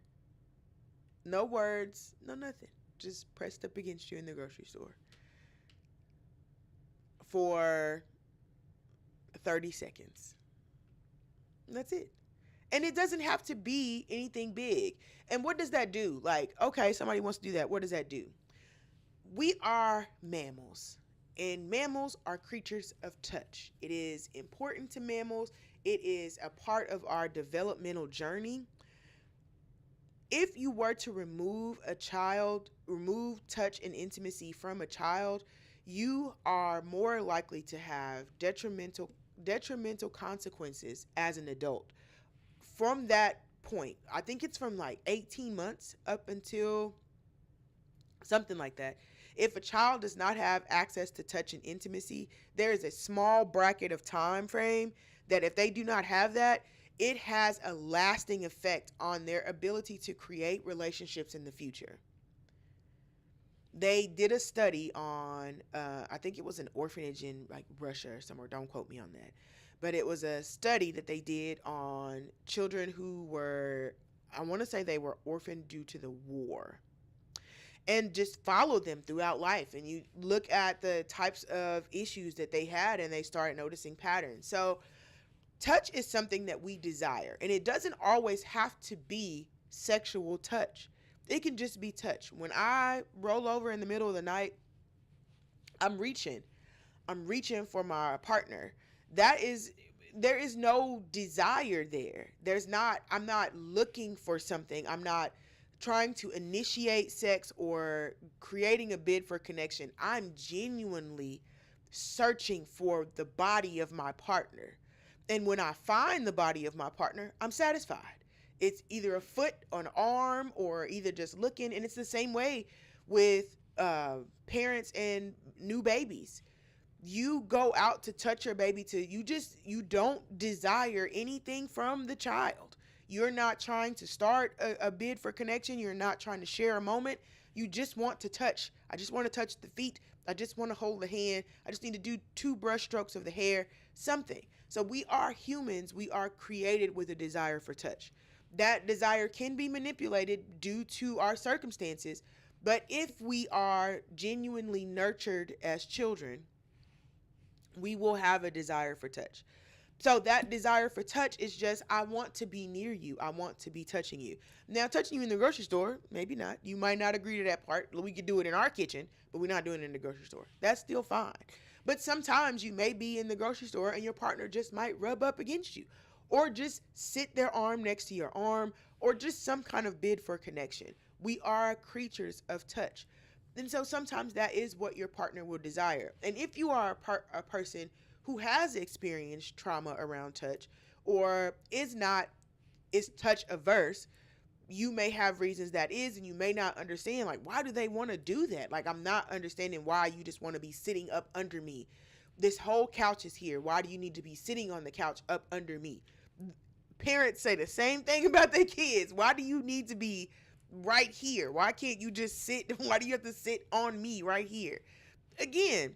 No words, no nothing. Just pressed up against you in the grocery store for 30 seconds. That's it. And it doesn't have to be anything big. And what does that do? Like, okay, somebody wants to do that. What does that do? We are mammals, and mammals are creatures of touch. It is important to mammals. It is a part of our developmental journey. If you were to remove touch and intimacy from a child, you are more likely to have detrimental consequences as an adult. From that point, I think it's from like 18 months up until something like that. If a child does not have access to touch and intimacy, there is a small bracket of time frame that if they do not have that, it has a lasting effect on their ability to create relationships in the future. They did a study on, I think it was an orphanage in like Russia or somewhere. Don't quote me on that. But it was a study that they did on children who were, I want to say they were orphaned due to the war, and just follow them throughout life. And you look at the types of issues that they had, and they start noticing patterns. So touch is something that we desire, and it doesn't always have to be sexual touch. It can just be touch. When I roll over in the middle of the night, I'm reaching. I'm reaching for my partner. There is no desire there. I'm not looking for something. I'm not trying to initiate sex or creating a bid for connection. I'm genuinely searching for the body of my partner. And when I find the body of my partner, I'm satisfied. It's either a foot, an arm, or either just looking. And it's the same way with parents and new babies. You go out to touch your baby you don't desire anything from the child. You're not trying to start a bid for connection. You're not trying to share a moment. You just want to touch. I just want to touch the feet, I just want to hold the hand. I just need to do 2 brush strokes of the hair, something. So we are humans. We are created with a desire for touch. That desire can be manipulated due to our circumstances. But if we are genuinely nurtured as children, we will have a desire for touch. So that desire for touch is just, I want to be near you. I want to be touching you. Now, touching you in the grocery store, maybe not. You might not agree to that part. We could do it in our kitchen, but we're not doing it in the grocery store. That's still fine. But sometimes you may be in the grocery store and your partner just might rub up against you, or just sit their arm next to your arm, or just some kind of bid for connection. We are creatures of touch. And so sometimes that is what your partner will desire. And if you are a person who has experienced trauma around touch, or is touch averse, you may have reasons that is, and you may not understand, like, why do they want to do that? Like, I'm not understanding why you just want to be sitting up under me. This whole couch is here. Why do you need to be sitting on the couch up under me? Parents say the same thing about their kids. Why do you need to be right here? Why can't you just sit? Why do you have to sit on me right here? Again,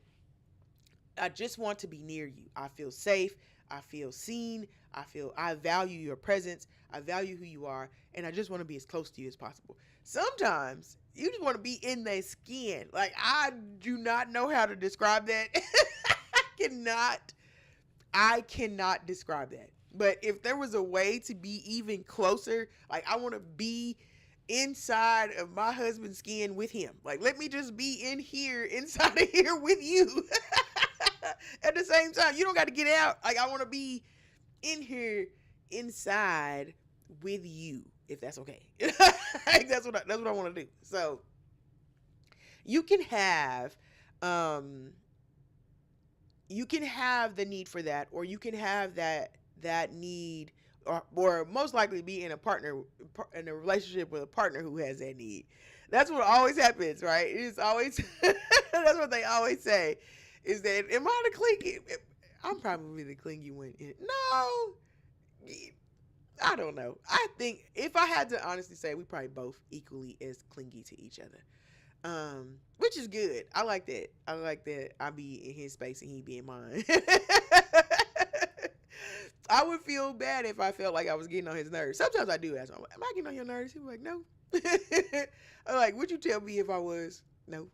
I just want to be near you. I feel safe. I feel seen. I value your presence. I value who you are. And I just want to be as close to you as possible. Sometimes you just want to be in their skin. Like, I do not know how to describe that. I cannot describe that. But if there was a way to be even closer, like, I want to be inside of my husband's skin with him. Like, let me just be in here, inside of here with you. At the same time, you don't got to get out. Like, I want to be in here, inside with you, if that's okay. Like, that's what I want to do. So you can have the need for that, or you can have that need, or most likely be in a relationship with a partner who has that need. That's what always happens, right? It's always that's what they always say, is that, am I the clingy? I'm probably the clingy one. No, I don't know. I think if I had to honestly say, we probably both equally as clingy to each other, which is good. I like that. I be in his space and he be in mine. I would feel bad if I felt like I was getting on his nerves. Sometimes I do ask him, am I getting on your nerves? He's like, no. I'm like, would you tell me if I was? No.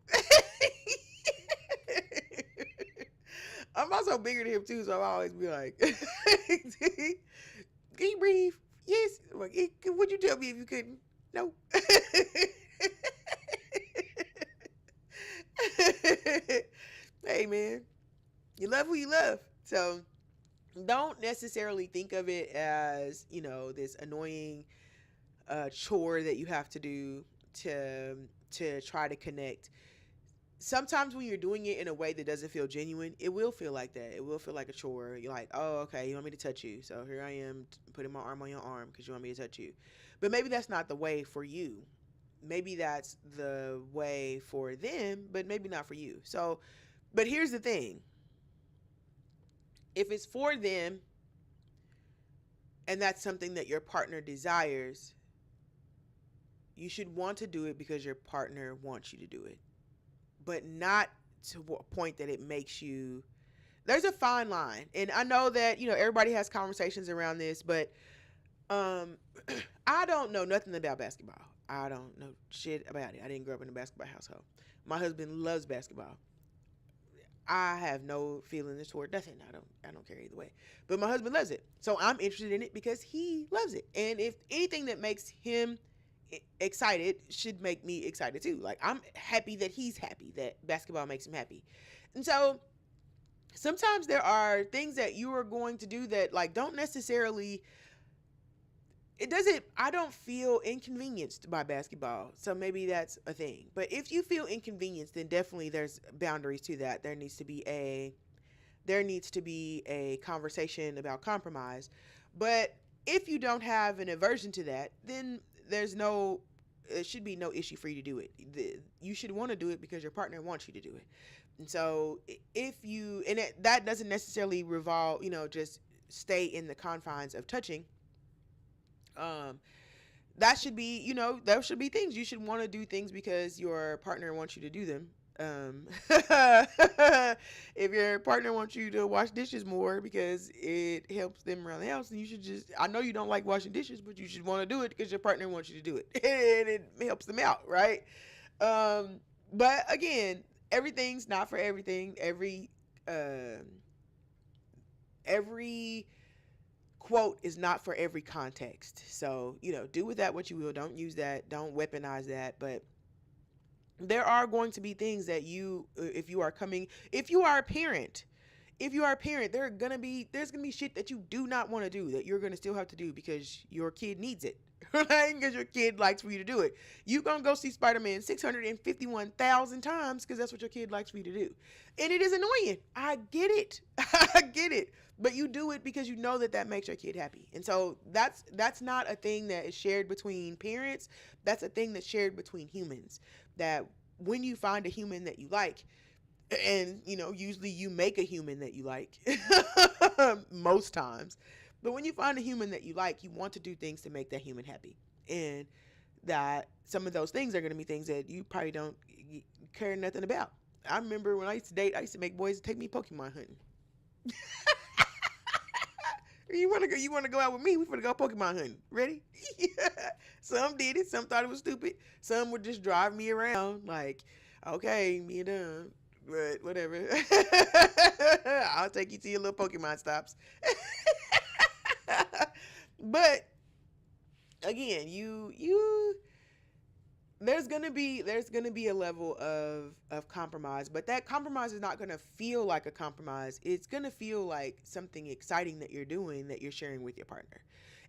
I'm also bigger than him too, so I always be like, can you breathe? Yes. I'm like, would you tell me if you couldn't? No. Hey man, you love who you love. So don't necessarily think of it as, this annoying chore that you have to do to try to connect. Sometimes when you're doing it in a way that doesn't feel genuine, it will feel like that. It will feel like a chore. You're like, oh, okay, you want me to touch you. So here I am putting my arm on your arm because you want me to touch you. But maybe that's not the way for you. Maybe that's the way for them, but maybe not for you. So, but here's the thing. If it's for them and that's something that your partner desires, you should want to do it because your partner wants you to do it. But not to a point that it makes you, there's a fine line. And I know that, everybody has conversations around this, but I don't know nothing about basketball. I don't know shit about it. I didn't grow up in a basketball household. My husband loves basketball. I have no feelings toward nothing. I don't care either way. But my husband loves it. So I'm interested in it because he loves it. And if anything that makes him excited should make me excited too. Like, I'm happy that he's happy, that basketball makes him happy. And so sometimes there are things that you are going to do that, like, don't necessarily, I don't feel inconvenienced by basketball. So maybe that's a thing. But if you feel inconvenienced, then definitely there's boundaries to that. There needs to be a conversation about compromise. But if you don't have an aversion to that, then it should be no issue for you to do it. You should want to do it because your partner wants you to do it. And so that doesn't necessarily revolve, just stay in the confines of touching. That should be, there should be things you should want to do things because your partner wants you to do them. If your partner wants you to wash dishes more because it helps them around the house, then you should just, I know you don't like washing dishes, but you should want to do it because your partner wants you to do it. And it helps them out, right? But again, everything's not for everything. Every quote is not for every context. So, do with that what you will. Don't use that. Don't weaponize that. But there are going to be things that if you are a parent, there's gonna be shit that you do not want to do that you're gonna still have to do because your kid needs it, right? Because your kid likes for you to do it. You gonna go see Spider-Man 651,000 times because that's what your kid likes for you to do, and it is annoying. I get it, I get it. But you do it because you know that makes your kid happy, and so that's not a thing that is shared between parents. That's a thing that's shared between humans. That when you find a human that you like, and usually you make a human that you like most times, but when you find a human that you like, you want to do things to make that human happy, and that some of those things are going to be things that you probably don't care nothing about. I remember when I used to date, I used to make boys take me Pokemon hunting. You want to go out with me? We finna go Pokemon hunting. Ready? Some did it. Some thought it was stupid. Some would just drive me around like, okay, me done. But whatever. I'll take you to your little Pokemon stops. But again, you there's gonna be a level of compromise, but that compromise is not gonna feel like a compromise. It's gonna feel like something exciting that you're doing, that you're sharing with your partner.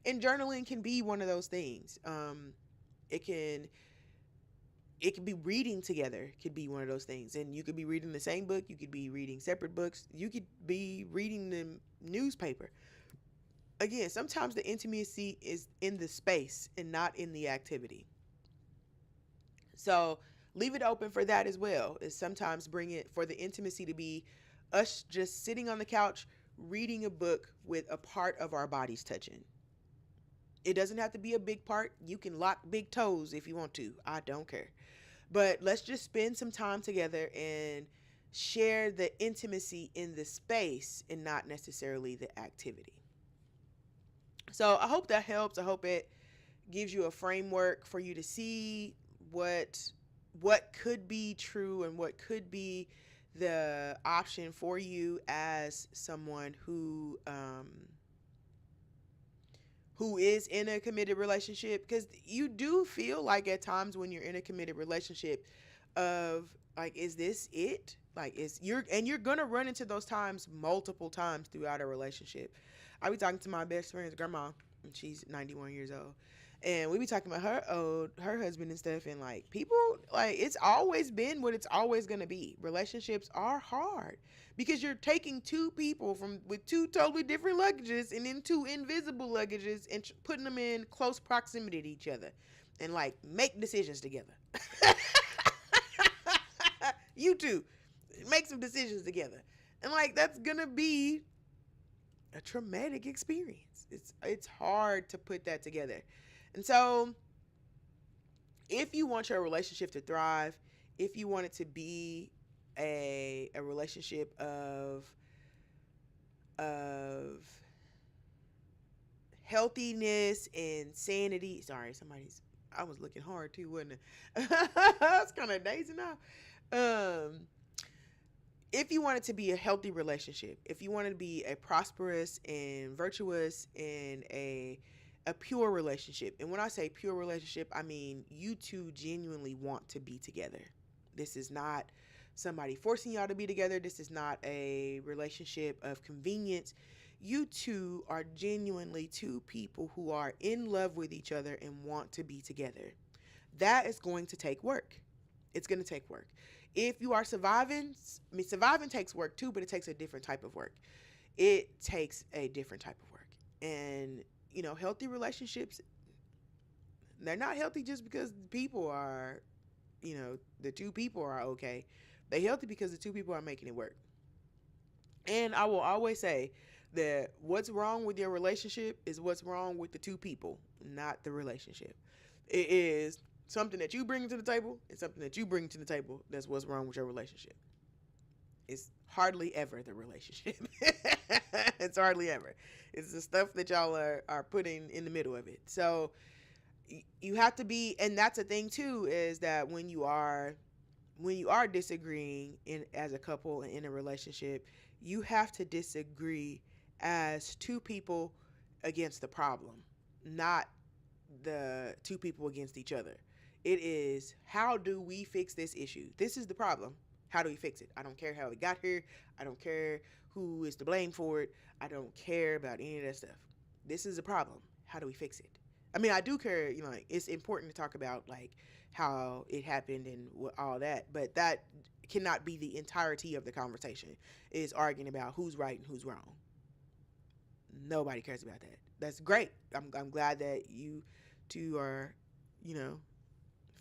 And journaling can be one of those things. It can it could be reading together, could be one of those things. And you could be reading the same book, you could be reading separate books, you could be reading the newspaper. Again, sometimes the intimacy is in the space and not in the activity. So leave it open for that as well. Is sometimes bring it for the intimacy to be us just sitting on the couch reading a book with a part of our bodies touching. It doesn't have to be a big part. You can lock big toes if you want to. I don't care. But let's just spend some time together and share the intimacy in the space and not necessarily the activity. So I hope that helps. I hope it gives you a framework for you to see what could be true and what could be the option for you as someone who is in a committed relationship, because you do feel like at times when you're in a committed relationship of like, is this it? Like, you're gonna run into those times multiple times throughout a relationship. I be talking to my best friend's grandma, and she's 91 years old, and we be talking about her husband and stuff, and like, people, like, it's always been what it's always gonna be. Relationships are hard because you're taking two people with two totally different luggages and then two invisible luggages and putting them in close proximity to each other and like make decisions together. You two make some decisions together, and like, that's gonna be a traumatic experience. It's hard to put that together. And so if you want your relationship to thrive, if you want it to be a relationship of healthiness and sanity. Sorry, I was looking hard too, wasn't it? It's kind of dazing now. If you want it to be a healthy relationship, if you want it to be a prosperous and virtuous and a pure relationship, and when I say pure relationship, I mean you two genuinely want to be together. This is not somebody forcing y'all to be together. This is not a relationship of convenience. You two are genuinely two people who are in love with each other and want to be together. That is going to take work. It's going to take work. If you are surviving, I mean, surviving takes work too, but it takes a different type of work. It takes a different type of work. And, healthy relationships, they're not healthy just because people are, the two people are okay. They're healthy because the two people are making it work. And I will always say that what's wrong with your relationship is what's wrong with the two people, not the relationship. It is Something that you bring to the table and something that you bring to the table. That's what's wrong with your relationship. It's hardly ever the relationship. It's hardly ever. It's the stuff that y'all are putting in the middle of it. So you have to be, and that's a thing too, is that when you are disagreeing in as a couple and in a relationship, you have to disagree as two people against the problem, not the two people against each other. It is, how do we fix this issue? This is the problem. How do we fix it? I don't care how it got here. I don't care who is to blame for it. I don't care about any of that stuff. This is a problem. How do we fix it? I mean, I do care, like, it's important to talk about, like, how it happened and all that, but that cannot be the entirety of the conversation, is arguing about who's right and who's wrong. Nobody cares about that. That's great. I'm glad that you two are,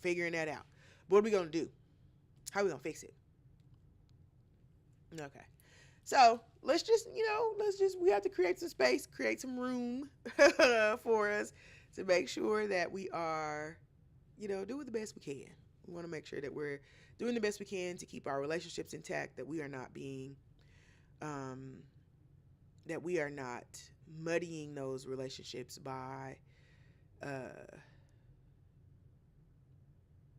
figuring that out. But what are we going to do? How are we going to fix it? Okay. So we have to create some space, create some room for us to make sure that we are, doing the best we can. We want to make sure that we're doing the best we can to keep our relationships intact, that we are not being, that we are not muddying those relationships by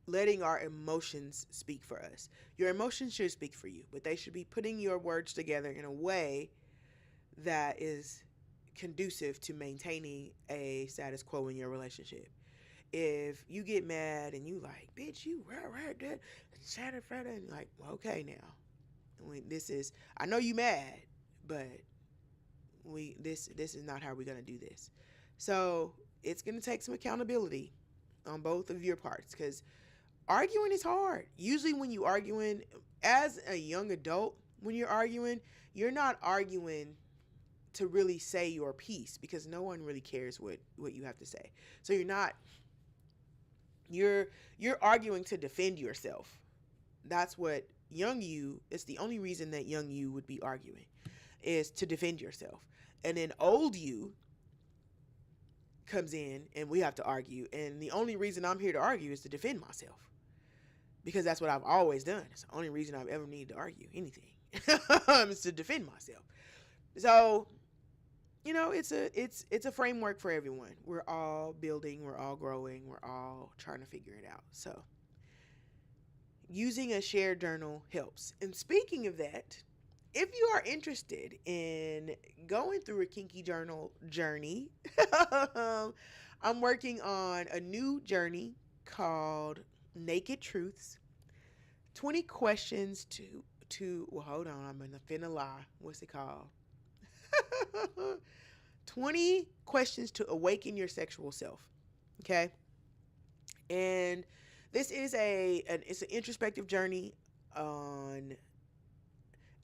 letting our emotions speak for us. Your emotions should speak for you, but they should be putting your words together in a way that is conducive to maintaining a status quo in your relationship. If you get mad and you like, bitch, you right that, and you're like, well, okay, now, I know you mad, but this is not how we're gonna do this. So it's gonna take some accountability on both of your parts, because arguing is hard. Usually when you arguing as a young adult, when you're not arguing to really say your piece, because no one really cares what you have to say. So you're arguing to defend yourself. That's what it's the only reason that young you would be arguing, is to defend yourself. And then old you comes in and we have to argue. And the only reason I'm here to argue is to defend myself, because that's what I've always done. It's the only reason I've ever needed to argue anything is to defend myself. So, it's a framework for everyone. We're all building, we're all growing, we're all trying to figure it out. So using a shared journal helps. And speaking of that, if you are interested in going through a kinky journal journey, I'm working on a new journey called Naked Truths. 20 questions well, hold on, I'm finna lie. What's it called? 20 questions to awaken your sexual self. Okay? And this is it's an introspective journey on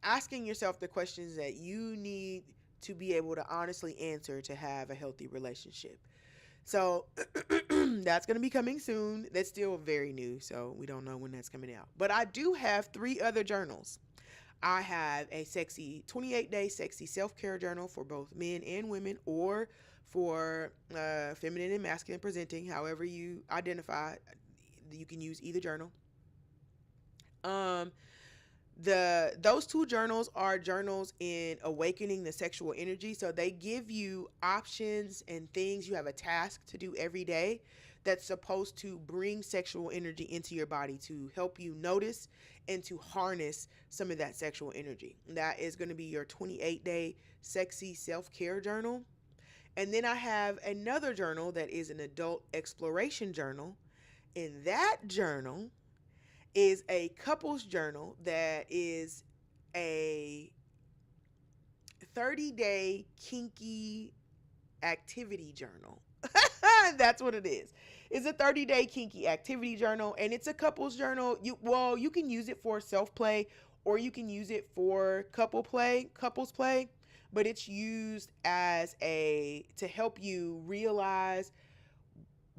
asking yourself the questions that you need to be able to honestly answer to have a healthy relationship. So that's going to be coming soon. That's still very new, so we don't know when that's coming out. But I do have 3 other journals. I have a 28-day sexy self-care journal for both men and women, or for feminine and masculine presenting, however you identify. You can use either journal. Those 2 journals are journals in awakening the sexual energy. So they give you options and things. You have a task to do every day that's supposed to bring sexual energy into your body, to help you notice and to harness some of that sexual energy. That is going to be your 28-day sexy self-care journal. And then I have another journal that is an adult exploration journal. In that journal is a couples journal that is a 30-day kinky activity journal. That's what it is. It's a 30-day kinky activity journal, and it's a couples journal. You can use it for self-play, or you can use it for couples play, but it's used to help you realize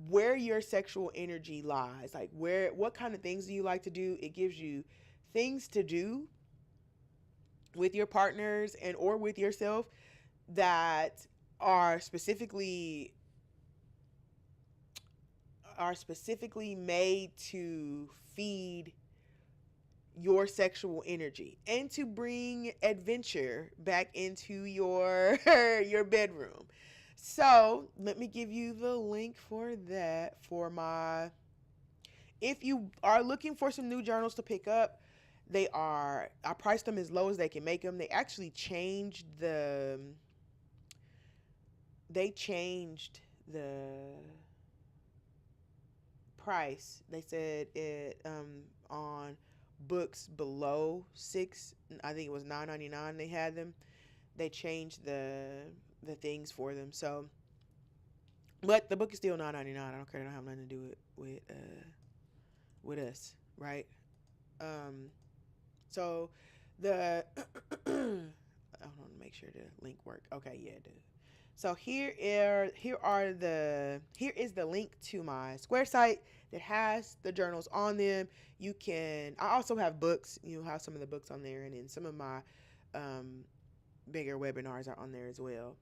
where your sexual energy lies. Like, what kind of things do you like to do? It gives you things to do with your partners or with yourself that are specifically are specifically made to feed your sexual energy and to bring adventure back into your your bedroom. So let me give you the link for that for my, if you are looking for some new journals to pick up, I priced them as low as they can make them. They changed the price. They said it on books below six, I think it was $9.99. They had them. They changed the things for them. So, but the book is still $9.99. I don't care. It don't have nothing to do with us, right? Um, so the I want to make sure the link worked. Okay, yeah, it did. So here is the link to my Square site that has the journals on them. I also have books. You have some of the books on there, and then some of my um, bigger webinars are on there as well.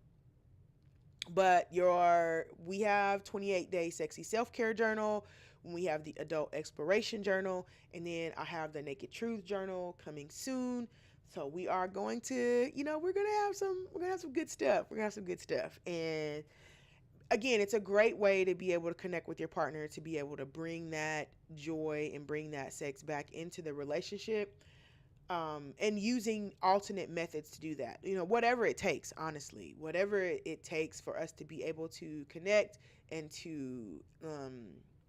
But we have 28-day sexy self-care journal. We have the adult exploration journal, and then I have the naked truth journal coming soon. So we are going to, we're gonna have some good stuff. We're gonna have some good stuff. And again, it's a great way to be able to connect with your partner, to be able to bring that joy and bring that sex back into the relationship. And using alternate methods to do that, whatever it takes, honestly, whatever it takes for us to be able to connect and to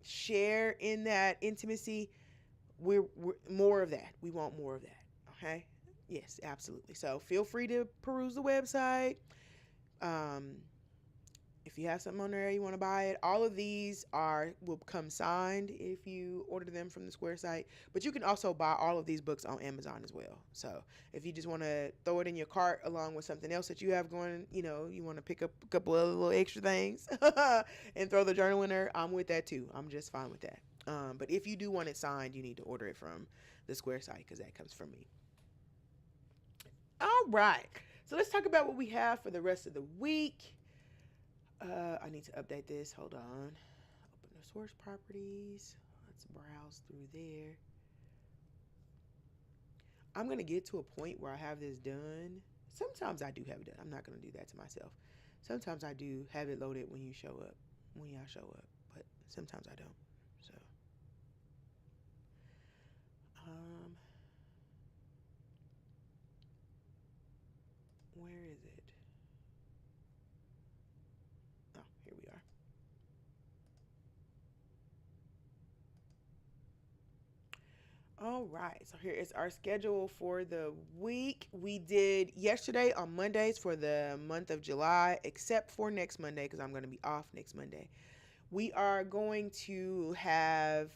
share in that intimacy. We're more of that. We want more of that. Okay. Yes, absolutely. So feel free to peruse the website. If you have something on there you want to buy it, all of these will come signed if you order them from the Square site. But you can also buy all of these books on Amazon as well. So if you just want to throw it in your cart along with something else that you have going, you want to pick up a couple of little extra things and throw the journal in there, I'm with that too. I'm just fine with that. But if you do want it signed, you need to order it from the Square site because that comes from me. All right. So let's talk about what we have for the rest of the week. I need to update this. Hold on. Open the source properties. Let's browse through there. I'm going to get to a point where I have this done. Sometimes I do have it done. I'm not going to do that to myself. Sometimes I do have it loaded when y'all show up, but sometimes I don't. So, where is it? Oh, here we are. All right, so here is our schedule for the week. We did yesterday on Mondays for the month of July, except for next Monday because I'm going to be off next Monday. We are going to have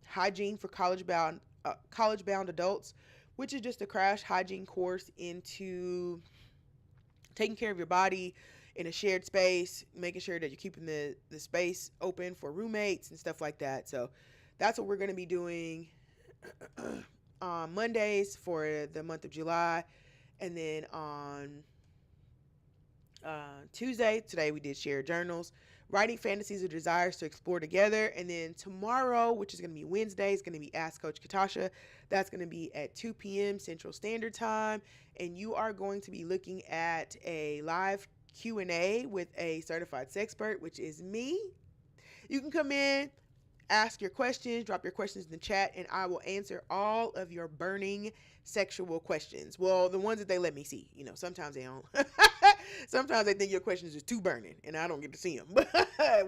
hygiene for college-bound adults, which is just a crash hygiene course into taking care of your body in a shared space, making sure that you're keeping the space open for roommates and stuff like that. So that's what we're going to be doing on Mondays for the month of July. And then on Tuesday, today we did share journals, writing fantasies or desires to explore together. And then tomorrow, which is going to be Wednesday, is going to be Ask Coach Katasha. That's going to be at 2 p.m. Central Standard Time. And you are going to be looking at a live Q&A with a certified sexpert, which is me. You can come in, ask your questions, drop your questions in the chat, and I will answer all of your burning sexual questions. Well, the ones that they let me see. Sometimes they don't. Sometimes they think your questions are too burning, and I don't get to see them. But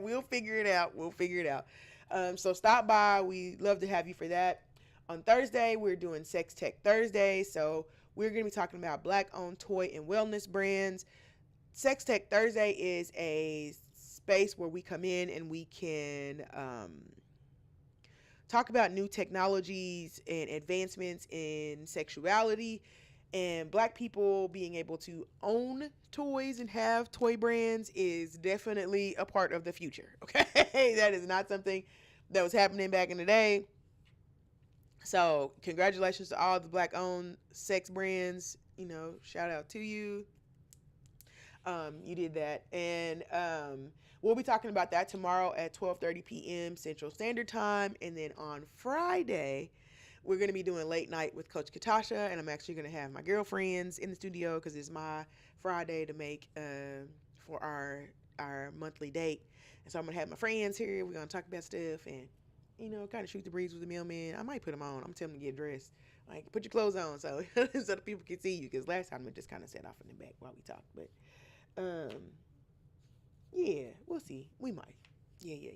we'll figure it out. So stop by. We love to have you for that. On Thursday, we're doing Sex Tech Thursday. So we're going to be talking about Black-owned toy and wellness brands. Sex Tech Thursday is a space where we come in and we can talk about new technologies and advancements in sexuality, and Black people being able to own toys and have toy brands is definitely a part of the future. Okay, that is not something that was happening back in the day. So congratulations to all the Black owned sex brands. Shout out to you. You did that, and we'll be talking about that tomorrow at 12:30 p.m. Central Standard Time, and then on Friday we're going to be doing late night with Coach Katasha, and I'm actually going to have my girlfriends in the studio because it's my Friday to make for our monthly date, and so I'm going to have my friends here. We're going to talk about stuff and kind of shoot the breeze with the mailman. I might put them on. I'm telling them to get dressed. Like, put your clothes on so so the people can see you. Because last time we just kind of sat off in the back while we talked. But yeah, we'll see. We might. Yeah.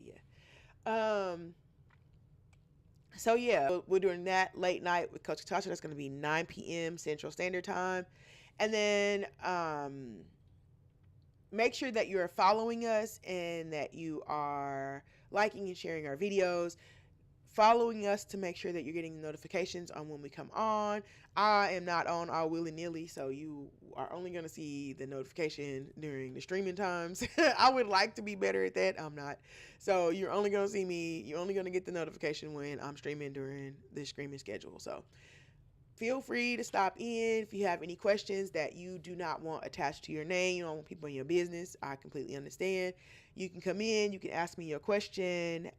So yeah, we're doing that late night with Coach Katasha. That's going to be 9 p.m. Central Standard Time, and then make sure that you're following us and that you are liking and sharing our videos, following us to make sure that you're getting notifications on when we come on. I am not on all willy-nilly, so you are only going to see the notification during the streaming times. I would like to be better at that. I'm not. So you're only going to see me, you're only going to get the notification when I'm streaming during the streaming schedule. So feel free to stop in if you have any questions that you do not want attached to your name. You don't want people in your business. I completely understand. You can come in, you can ask me your question.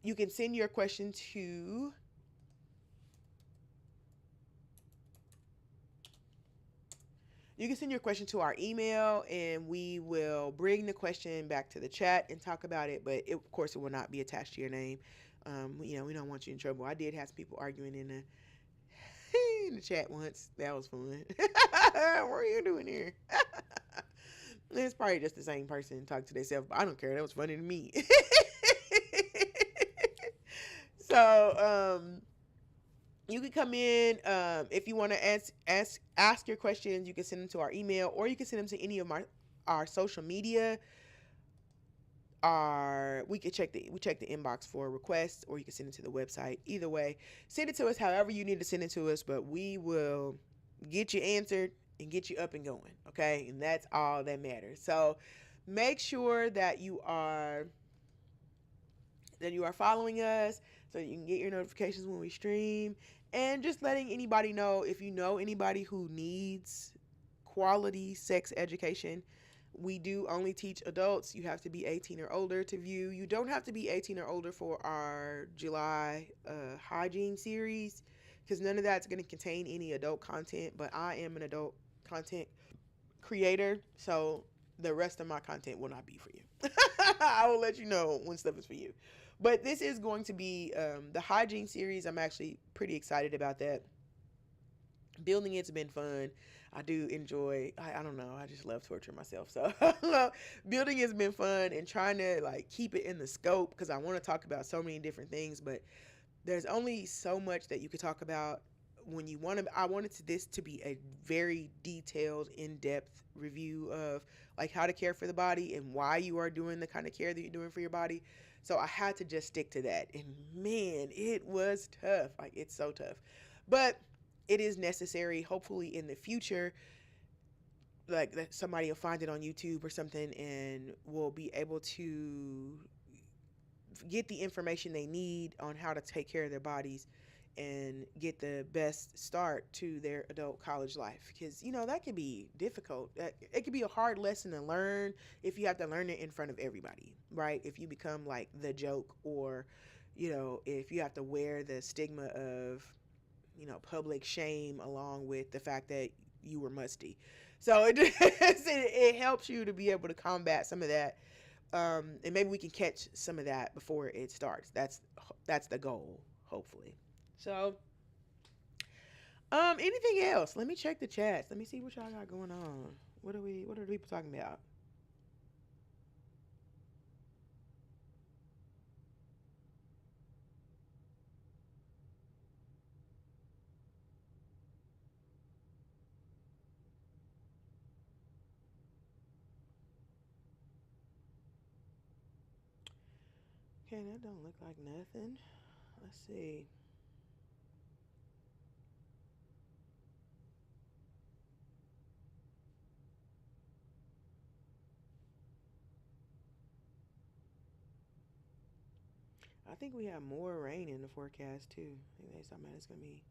You can send your question to our email, and we will bring the question back to the chat and talk about it. But of course, it will not be attached to your name. We don't want you in trouble. I did have some people arguing in the in the chat once. That was fun. What are you doing here? It's probably just the same person talking to themselves, but I don't care. That was funny to me. So, you can come in if you want to ask your questions. You can send them to our email, or you can send them to any of our social media. We check the inbox for requests, or you can send it to the website. Either way, send it to us however you need to send it to us, but we will get you answered and get you up and going. Okay, and that's all that matters. So make sure that you are following us so you can get your notifications when we stream, and just letting anybody know, if you know anybody who needs quality sex education. We do only teach adults. You have to be 18 or older to view. You don't have to be 18 or older for our July hygiene series, because none of that's going to contain any adult content, but I am an adult content creator, so the rest of my content will not be for you. I will let you know when stuff is for you. But this is going to be the hygiene series. I'm actually pretty excited about that. Building it's been fun. I do enjoy, I don't know, I just love torturing myself. So building has been fun, and trying to keep it in the scope, because I want to talk about so many different things, but there's only so much that you could talk about when you want to. I wanted this to be a very detailed, in-depth review of how to care for the body and why you are doing the kind of care that you're doing for your body. So I had to just stick to that, and man, it was tough. It's so tough, but it is necessary. Hopefully in the future, that somebody will find it on YouTube or something, and will be able to get the information they need on how to take care of their bodies and get the best start to their adult college life, because that can be difficult. It can be a hard lesson to learn if you have to learn it in front of everybody, right? If you become the joke, or if you have to wear the stigma of public shame, along with the fact that you were musty. So it helps you to be able to combat some of that, and maybe we can catch some of that before it starts. That's the goal, hopefully. So, anything else? Let me check the chats. Let me see what y'all got going on. What are the people talking about? Okay, that don't look like nothing. Let's see. I think we have more rain in the forecast too. I think they talking about it's gonna be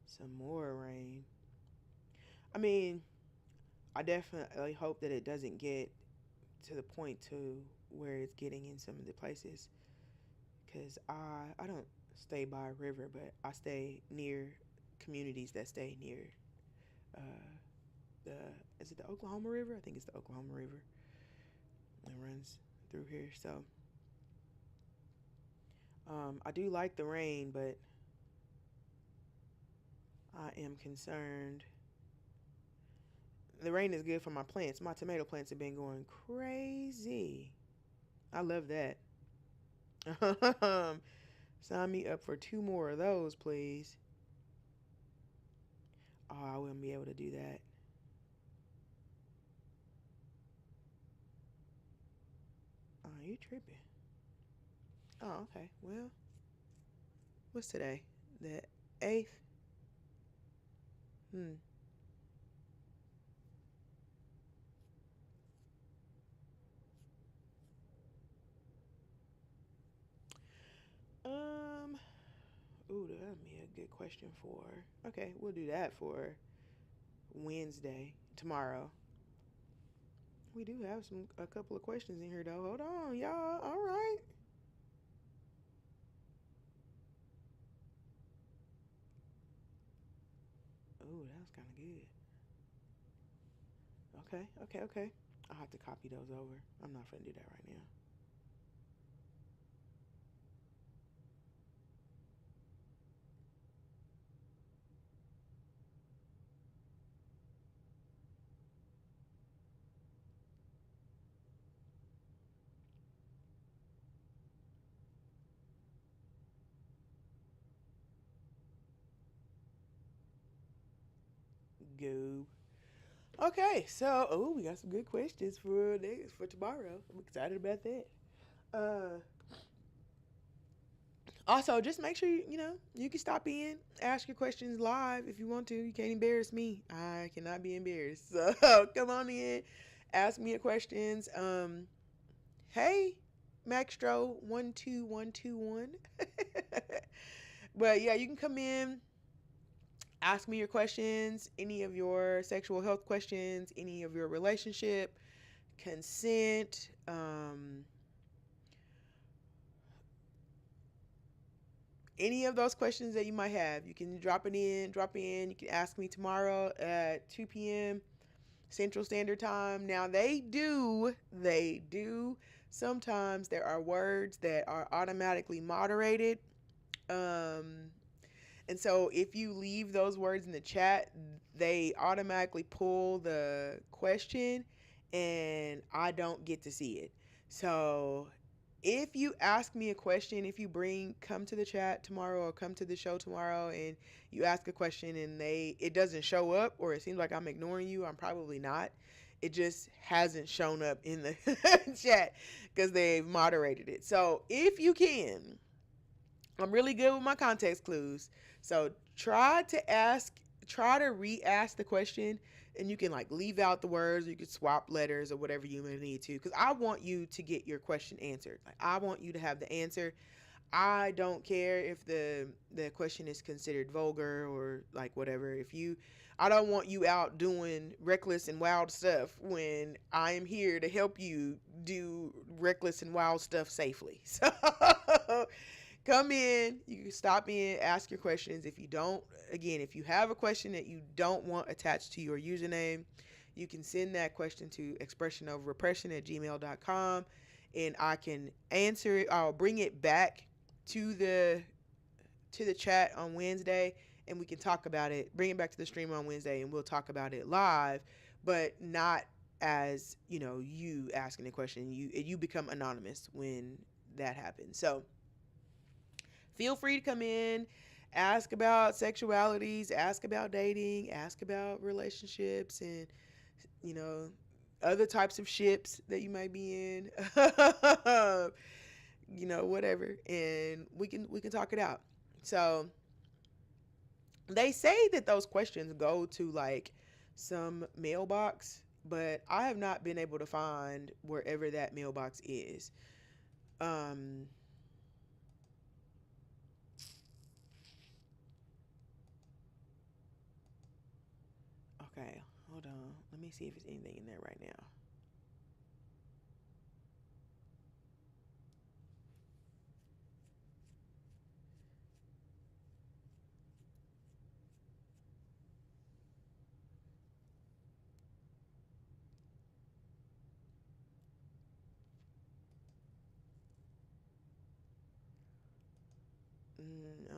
some more rain. I mean, I definitely hope that it doesn't get to the point to where it's getting in some of the places, because I don't stay by a river, but I stay near communities that stay near uh, the is it the Oklahoma River? I think it's the Oklahoma River that runs through here. So I do like the rain, but I am concerned. The rain is good for my plants. My tomato plants have been going crazy. I love that. Sign me up for two more of those, please. Oh, I wouldn't be able to do that. Oh, you tripping. Oh, okay. Well, what's today? The 8th? Hmm. Um, ooh, that'd be a good question for. Okay, we'll do that for Wednesday, tomorrow. We do have a couple of questions in here though. Hold on, y'all. All right. Ooh, that was kind of good. Okay, okay, okay. I'll have to copy those over. I'm not gonna do that right now. Go. Okay, so we got some good questions for next for tomorrow. I'm excited about that. Uh, Also, just make sure you can stop in, ask your questions live if you want to. You can't embarrass me. I cannot be embarrassed. So come on in, ask me your questions. Hey, Maxstro12121. But yeah, you can come in, ask me your questions, any of your sexual health questions, any of your relationship, consent, any of those questions that you might have. You can drop in. You can ask me tomorrow at 2 p.m. Central Standard Time. Now, they do. Sometimes there are words that are automatically moderated. Um, and so if you leave those words in the chat, they automatically pull the question and I don't get to see it. So if you ask me a question, if you come to the chat tomorrow or come to the show tomorrow and you ask a question and it doesn't show up or it seems like I'm ignoring you, I'm probably not. It just hasn't shown up in the chat because they've moderated it. So if you can, I'm really good with my context clues. So try to re-ask the question, and you can like leave out the words, or you can swap letters or whatever you may need to, because I want you to get your question answered. Like I want you to have the answer. I don't care if the question is considered vulgar or like whatever. I don't want you out doing reckless and wild stuff when I am here to help you do reckless and wild stuff safely. So come in, you can stop in, ask your questions. If you have a question that you don't want attached to your username, you can send that question to expressionoverrepression@gmail.com and I can answer it. I'll bring it back to the chat on Wednesday and we can talk about it. Bring it back to the stream on Wednesday and we'll talk about it live, but not as, you asking the question. You become anonymous when that happens. So, feel free to come in, ask about sexualities, ask about dating, ask about relationships, and you know other types of ships that you might be in. Whatever, and we can talk it out. So they say that those questions go to like some mailbox, but I have not been able to find wherever that mailbox is. Um, Okay, Hold on. Let me see if there's anything in there right now.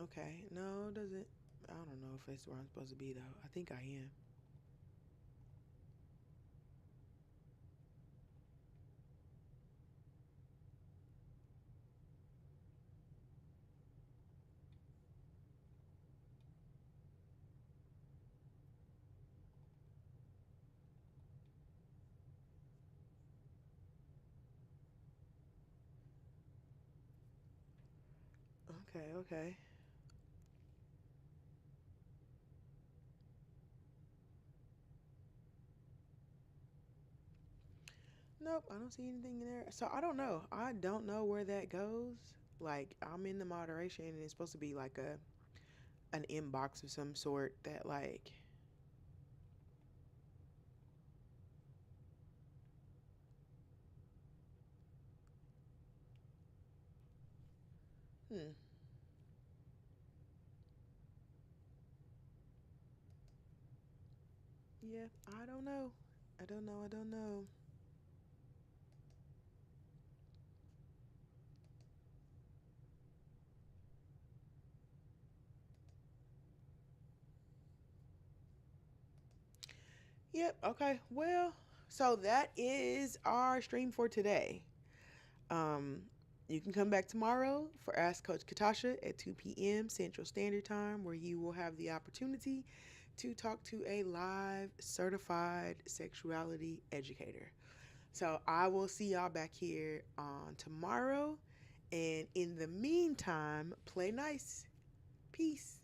Okay. No, it doesn't. I don't know if it's where I'm supposed to be, though. I think I am. Okay, okay. Nope, I don't see anything in there. So I don't know. I don't know where that goes. Like I'm in the moderation and it's supposed to be like an inbox of some sort that like hmm. Yeah, I don't know. I don't know. I don't know. Yep, okay. Well, so that is our stream for today. Um, you can come back tomorrow for Ask Coach Katasha at 2 p.m. Central Standard Time, where you will have the opportunity to talk to a live certified sexuality educator. So I will see y'all back here on tomorrow. And in the meantime, play nice. Peace.